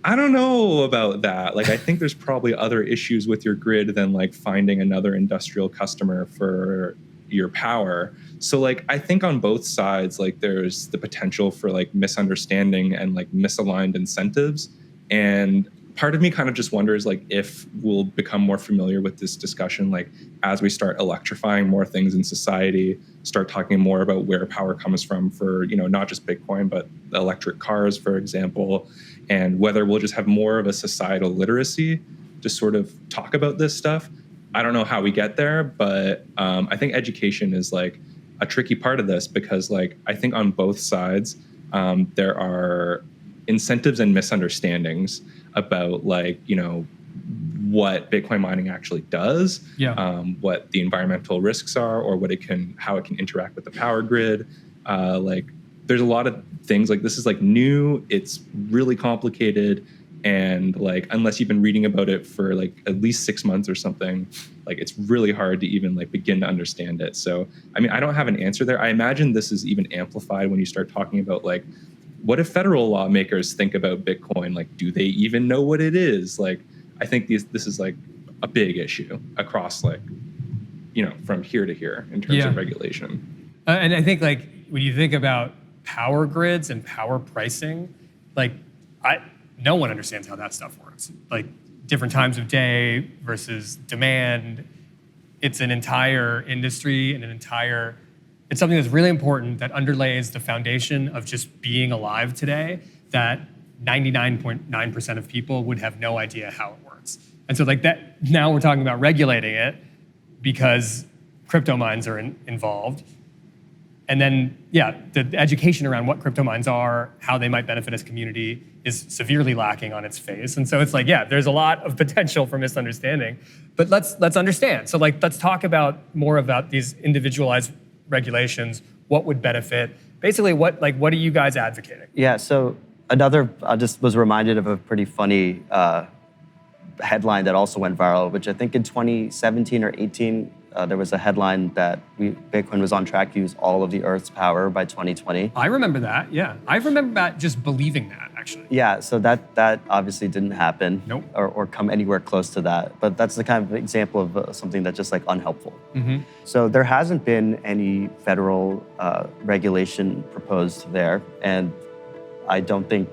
I don't know about that. Like, I think there's probably other issues with your grid than like finding another industrial customer for your power. So like, I think on both sides, like there's the potential for like misunderstanding and like misaligned incentives. And part of me kind of just wonders like if we'll become more familiar with this discussion, like as we start electrifying more things in society, start talking more about where power comes from for, not just Bitcoin, but electric cars, for example, and whether we'll just have more of a societal literacy to sort of talk about this stuff. I don't know how we get there, but I think education is like a tricky part of this because like I think on both sides there are incentives and misunderstandings about like, what Bitcoin mining actually does, what the environmental risks are, or how it can interact with the power grid. Like there's a lot of things like this is like new, it's really complicated. And like, unless you've been reading about it for like at least 6 months or something, like it's really hard to even like begin to understand it. So, I mean, I don't have an answer there. I imagine this is even amplified when you start talking about like, what if federal lawmakers think about Bitcoin? Like, do they even know what it is? Like, I think this is like a big issue across like, from here to here in terms of regulation. And I think like when you think about power grids and power pricing, like no one understands how that stuff works. Like different times of day versus demand. It's an entire industry and it's something that's really important that underlays the foundation of just being alive today that 99.9% of people would have no idea how it works. And so like that, now we're talking about regulating it because crypto mines are involved. And then, the education around what crypto mines are, how they might benefit as a community is severely lacking on its face. And so it's like, there's a lot of potential for misunderstanding, but let's understand. So like, let's talk more about these individualized regulations, what would benefit, basically what are you guys advocating? Yeah, so I just was reminded of a pretty funny headline that also went viral, which I think in 2017 or 18, There was a headline that Bitcoin was on track to use all of the Earth's power by 2020. I remember that, yeah. I remember that just believing that, actually. Yeah, so that obviously didn't happen. Nope. Or come anywhere close to that. But that's the kind of example of something that's just like unhelpful. So there hasn't been any federal regulation proposed there, and I don't think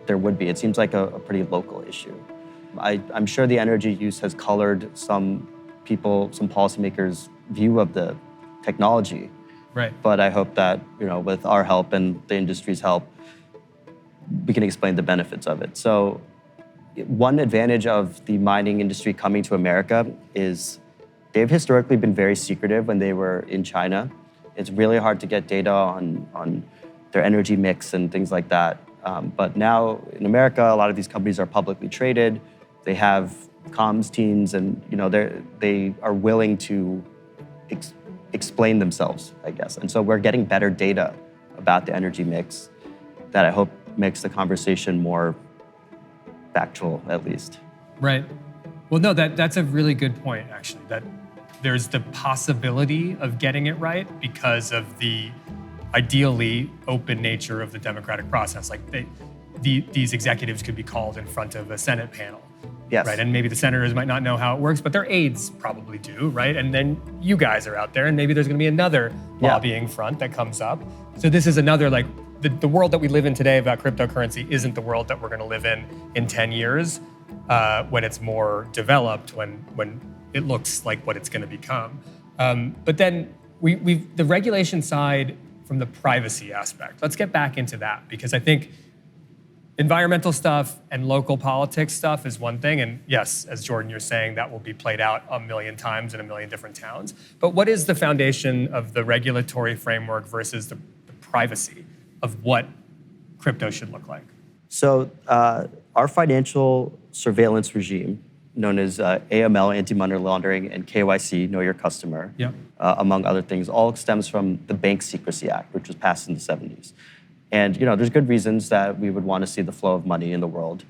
there would be. It seems like a pretty local issue. I'm sure the energy use has colored some policymakers' view of the technology. Right. But I hope that, with our help and the industry's help, we can explain the benefits of it. So one advantage of the mining industry coming to America is they've historically been very secretive when they were in China. It's really hard to get data on their energy mix and things like that. But now in America, a lot of these companies are publicly traded. They have comms teams, and they are willing to explain themselves, I guess. And so we're getting better data about the energy mix that I hope makes the conversation more factual, at least. Right. Well, no, that's a really good point, actually, that there's the possibility of getting it right because of the ideally open nature of the democratic process. Like these executives could be called in front of a Senate panel. Yes. Right. And maybe the senators might not know how it works, but their aides probably do, right? And then you guys are out there, and maybe there's going to be another lobbying front that comes up. So this is another, like, the world that we live in today about cryptocurrency isn't the world that we're going to live in 10 years when it's more developed, when it looks like what it's going to become. But then the regulation side from the privacy aspect, let's get back into that, because I think environmental stuff and local politics stuff is one thing. And yes, as Jordan, you're saying, that will be played out a million times in a million different towns. But what is the foundation of the regulatory framework versus the privacy of what crypto should look like? So our financial surveillance regime, known as AML, anti-money laundering, and KYC, know your customer, among other things, all stems from the Bank Secrecy Act, which was passed in the 70s. And there's good reasons that we would want to see the flow of money in the world.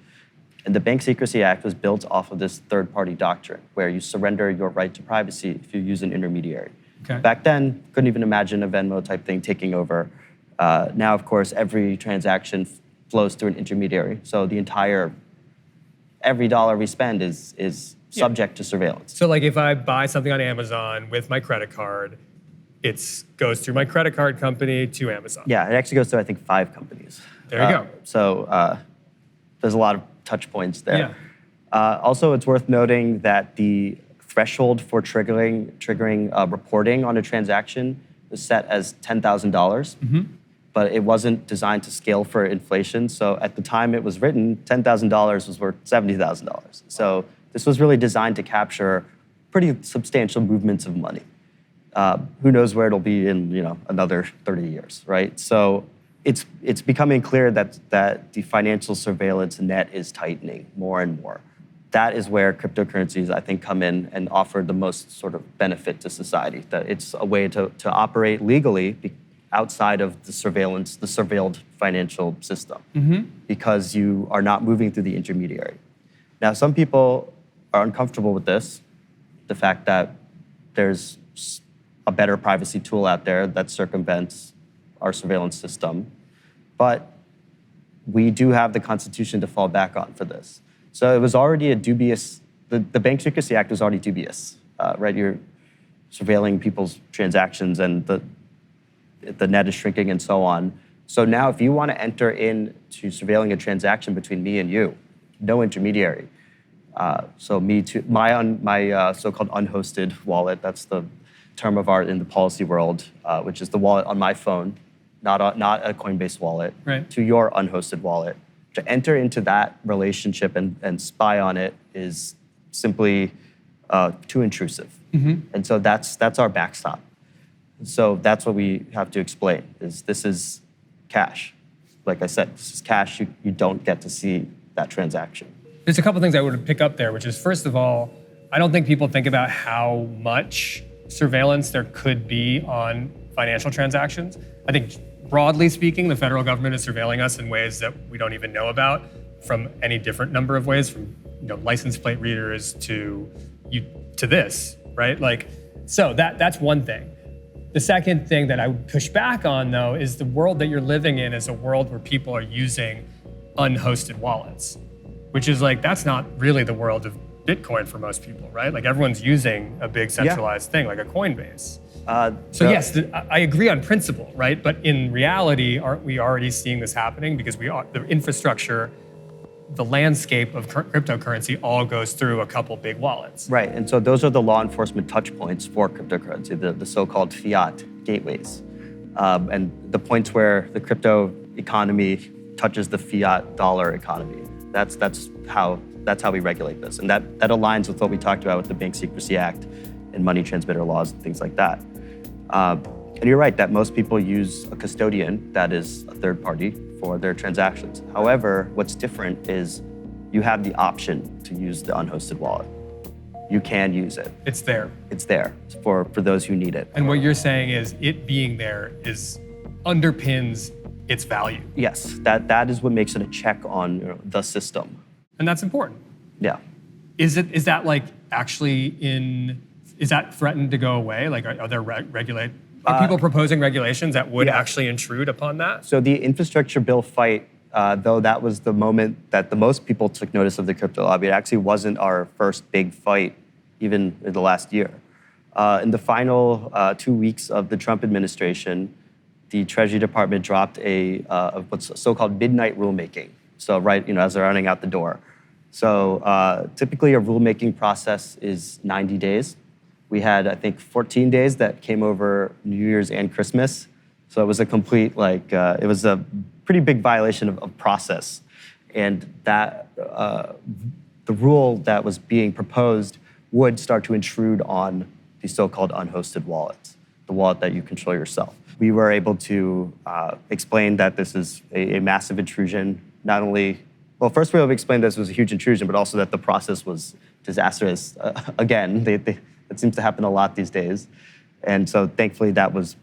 And the Bank Secrecy Act was built off of this third-party doctrine, where you surrender your right to privacy if you use an intermediary. Okay. Back then, couldn't even imagine a Venmo type thing taking over. Now, of course, every transaction flows through an intermediary. So every dollar we spend is subject to surveillance. So like if I buy something on Amazon with my credit card, it goes through my credit card company to Amazon. Yeah, it actually goes through, I think, 5 companies. There you go. So there's a lot of touch points there. Yeah. Also, it's worth noting that the threshold for triggering reporting on a transaction is set as $10,000. But it wasn't designed to scale for inflation. So at the time it was written, $10,000 was worth $70,000. So this was really designed to capture pretty substantial movements of money. Who knows where it'll be in another 30 years, right? So it's becoming clear that the financial surveillance net is tightening more and more. That is where cryptocurrencies, I think, come in and offer the most sort of benefit to society. That it's a way to operate legally outside of the surveilled financial system, because you are not moving through the intermediary. Now, some people are uncomfortable with this, the fact that there's a better privacy tool out there that circumvents our surveillance system, but we do have the Constitution to fall back on for this. So it was already a dubious, the Bank Secrecy Act was already dubious, right? You're surveilling people's transactions and the net is shrinking and so on. So now if you want to enter into surveilling a transaction between me and you, no intermediary. So my so-called unhosted wallet, that's the term of art in the policy world, which is the wallet on my phone, not a Coinbase wallet, right, to your unhosted wallet. To enter into that relationship and spy on it is simply too intrusive. And so that's our backstop. So that's what we have to explain, is this is cash. Like I said, this is cash. You don't get to see that transaction. There's a couple things I would pick up there, which is, first of all, I don't think people think about how much surveillance there could be on financial transactions. I think, broadly speaking, the federal government is surveilling us in ways that we don't even know about, from any different number of ways, from license plate readers to this, right? Like, So that's one thing. The second thing that I would push back on, though, is the world that you're living in is a world where people are using unhosted wallets, which is like, that's not really the world of Bitcoin for most people, right? Like everyone's using a big centralized thing like a Coinbase. Yes, I agree on principle, right? But in reality, aren't we already seeing this happening? Because the infrastructure, the landscape of cryptocurrency all goes through a couple big wallets. Right, and so those are the law enforcement touch points for cryptocurrency, the so-called fiat gateways. And the points where the crypto economy touches the fiat dollar economy. That's how we regulate this. And that aligns with what we talked about with the Bank Secrecy Act and money transmitter laws and things like that. And you're right that most people use a custodian that is a third party for their transactions. However, what's different is you have the option to use the unhosted wallet. You can use it. It's there. It's there for those who need it. And what you're saying is it being there underpins its value. Yes, that is what makes it a check on the system. And that's important. Yeah. Is that like actually is that threatened to go away? Like are there are people proposing regulations that would actually intrude upon that? So the infrastructure bill fight, though that was the moment that the most people took notice of the crypto lobby, it actually wasn't our first big fight even in the last year. In the final 2 weeks of the Trump administration, the Treasury Department dropped what's so-called midnight rulemaking. So right, as they're running out the door. So typically a rulemaking process is 90 days. We had, I think, 14 days that came over New Year's and Christmas. So it was a complete, it was a pretty big violation of process. And that the rule that was being proposed would start to intrude on the so-called unhosted wallets, the wallet that you control yourself. We were able to explain that this is a massive intrusion, not only, well, first we were able to explain this was a huge intrusion, but also that the process was disastrous. Again, it seems to happen a lot these days. And so thankfully that was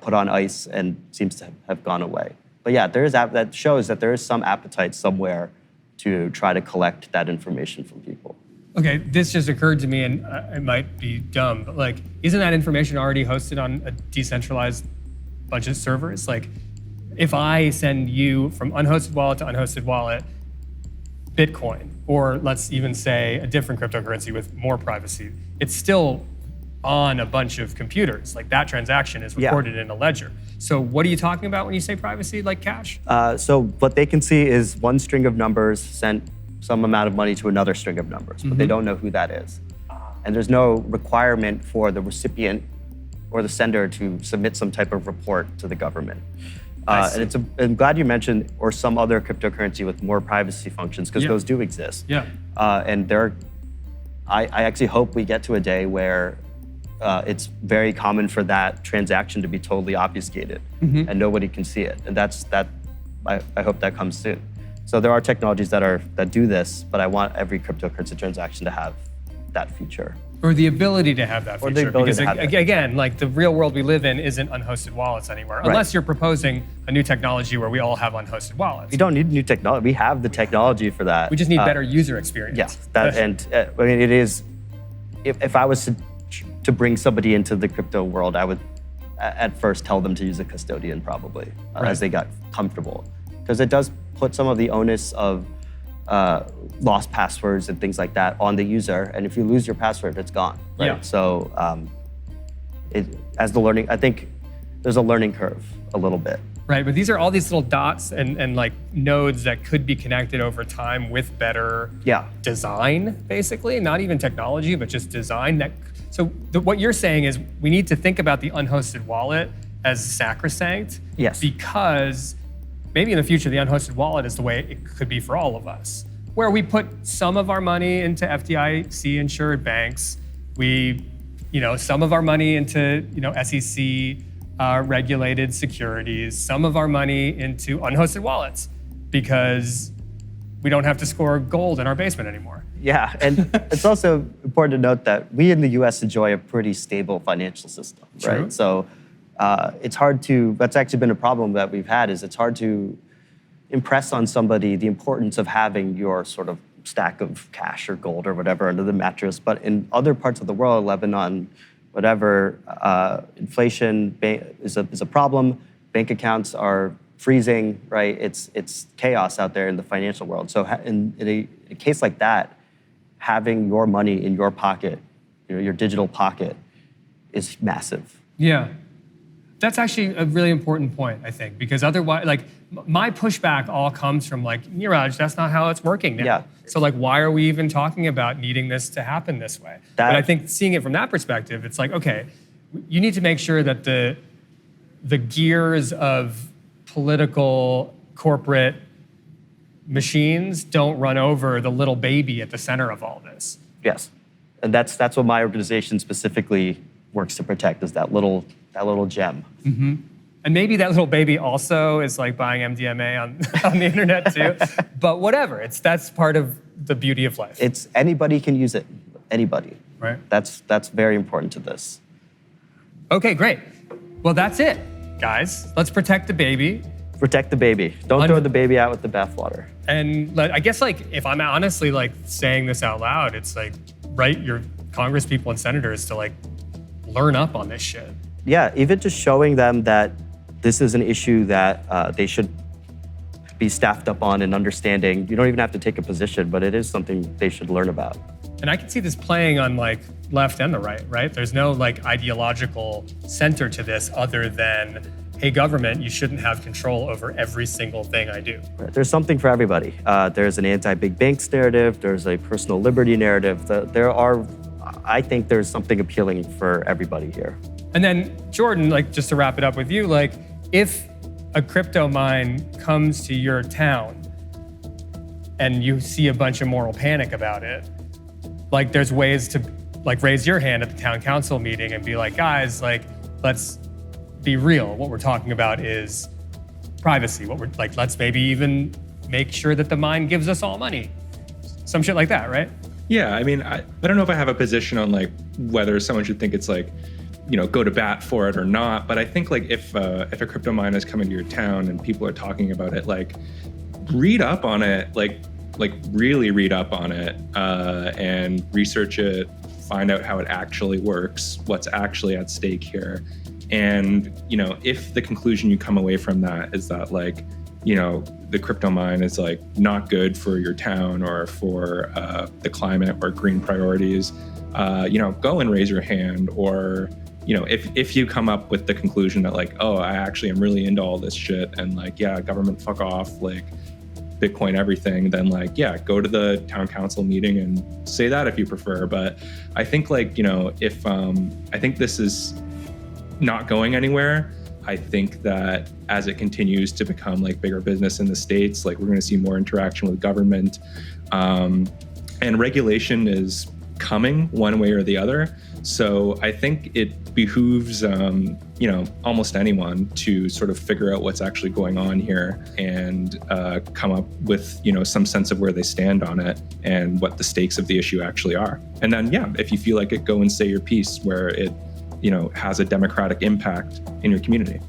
put on ice and seems to have gone away. But yeah, that shows that there is some appetite somewhere to try to collect that information from people. Okay, this just occurred to me, and it might be dumb, but isn't that information already hosted on a decentralized bunch of servers? Like, if I send you from unhosted wallet to unhosted wallet, Bitcoin, or let's even say a different cryptocurrency with more privacy, it's still on a bunch of computers. Like that transaction is recorded in a ledger. So what are you talking about when you say privacy, like cash? So what they can see is one string of numbers sent some amount of money to another string of numbers, but they don't know who that is. And there's no requirement for the recipient or the sender to submit some type of report to the government. And I'm glad you mentioned, or some other cryptocurrency with more privacy functions, because those do exist. Yeah. And I actually hope we get to a day where it's very common for that transaction to be totally obfuscated and nobody can see it. And I hope that comes soon. So there are technologies that do this, but I want every cryptocurrency transaction to have that feature. Or the ability to have that feature. Because that. Again, the real world we live in isn't unhosted wallets anymore, unless you're proposing a new technology where we all have unhosted wallets. We don't need new technology. We have the technology for that. We just need better user experience. Yes, it is. If I was to bring somebody into the crypto world, I would at first tell them to use a custodian probably as they got comfortable, because it does put some of the onus of lost passwords and things like that on the user. And if you lose your password, it's gone, right? Yeah. So I think there's a learning curve a little bit. Right, but these are all these little dots and nodes that could be connected over time with better design, basically. Not even technology, but just design. What you're saying is we need to think about the unhosted wallet as sacrosanct. Yes. Because maybe in the future, the unhosted wallet is the way it could be for all of us, where we put some of our money into FDIC-insured banks, some of our money into SEC regulated securities, some of our money into unhosted wallets, because we don't have to score gold in our basement anymore. Yeah, and it's also important to note that we in the US enjoy a pretty stable financial system, right? True. So it's hard that's actually been a problem that we've had, is it's hard to impress on somebody the importance of having your sort of stack of cash or gold or whatever under the mattress. But in other parts of the world, Lebanon, whatever. Inflation is a problem. Bank accounts are freezing, right? It's chaos out there in the financial world. So in a case like that, having your money in your pocket, your digital pocket, is massive. Yeah. That's actually a really important point, I think, because otherwise, like, my pushback all comes from, like, Neeraj, that's not how it's working now. Yeah. So, like, why are we even talking about needing this to happen this way? But I think seeing it from that perspective, it's like, okay, you need to make sure that the gears of political, corporate machines don't run over the little baby at the center of all this. Yes, and that's what my organization specifically works to protect, is that little gem. Mm-hmm. And maybe that little baby also is like buying MDMA on the internet too. But whatever, that's part of the beauty of life. It's anybody can use it. Anybody. Right. That's very important to this. Okay, great. Well, that's it, guys. Let's protect the baby. Protect the baby. Don't throw the baby out with the bathwater. And I guess, like, if I'm honestly, like, saying this out loud, it's like, write your Congress people and senators to, like, learn up on this shit. Yeah, even just showing them that this is an issue that they should be staffed up on and understanding. You don't even have to take a position, but it is something they should learn about. And I can see this playing on, like, left and the right? There's no, like, ideological center to this other than, hey, government, you shouldn't have control over every single thing I do. There's something for everybody. There's an anti-big banks narrative. There's a personal liberty narrative. I think there's something appealing for everybody here. And then, Jordan, like, just to wrap it up with you, like, if a crypto mine comes to your town and you see a bunch of moral panic about it, like, there's ways to, like, raise your hand at the town council meeting and be like, guys, like, let's be real. What we're talking about is privacy. Let's maybe even make sure that the mine gives us all money. Some shit like that, right? Yeah, I mean, I don't know if I have a position on, like, whether someone should think it's, like, go to bat for it or not. But I think, like, if a crypto mine is coming to your town and people are talking about it, like, read up on it, like really read up on it, and research it, find out how it actually works, what's actually at stake here. And, if the conclusion you come away from that is that, like, the crypto mine is, like, not good for your town or for the climate or green priorities, go and raise your hand. Or, if you come up with the conclusion that, like, oh, I actually am really into all this shit and, like, yeah, government fuck off, like, Bitcoin everything, then, like, yeah, go to the town council meeting and say that if you prefer. But I think, like, if I think this is not going anywhere. I think that as it continues to become, like, bigger business in the States, like, we're going to see more interaction with government, and regulation is coming one way or the other. So I think it behooves, almost anyone to sort of figure out what's actually going on here and come up with, some sense of where they stand on it and what the stakes of the issue actually are. And then, yeah, if you feel like it, go and say your piece where it, has a democratic impact in your community.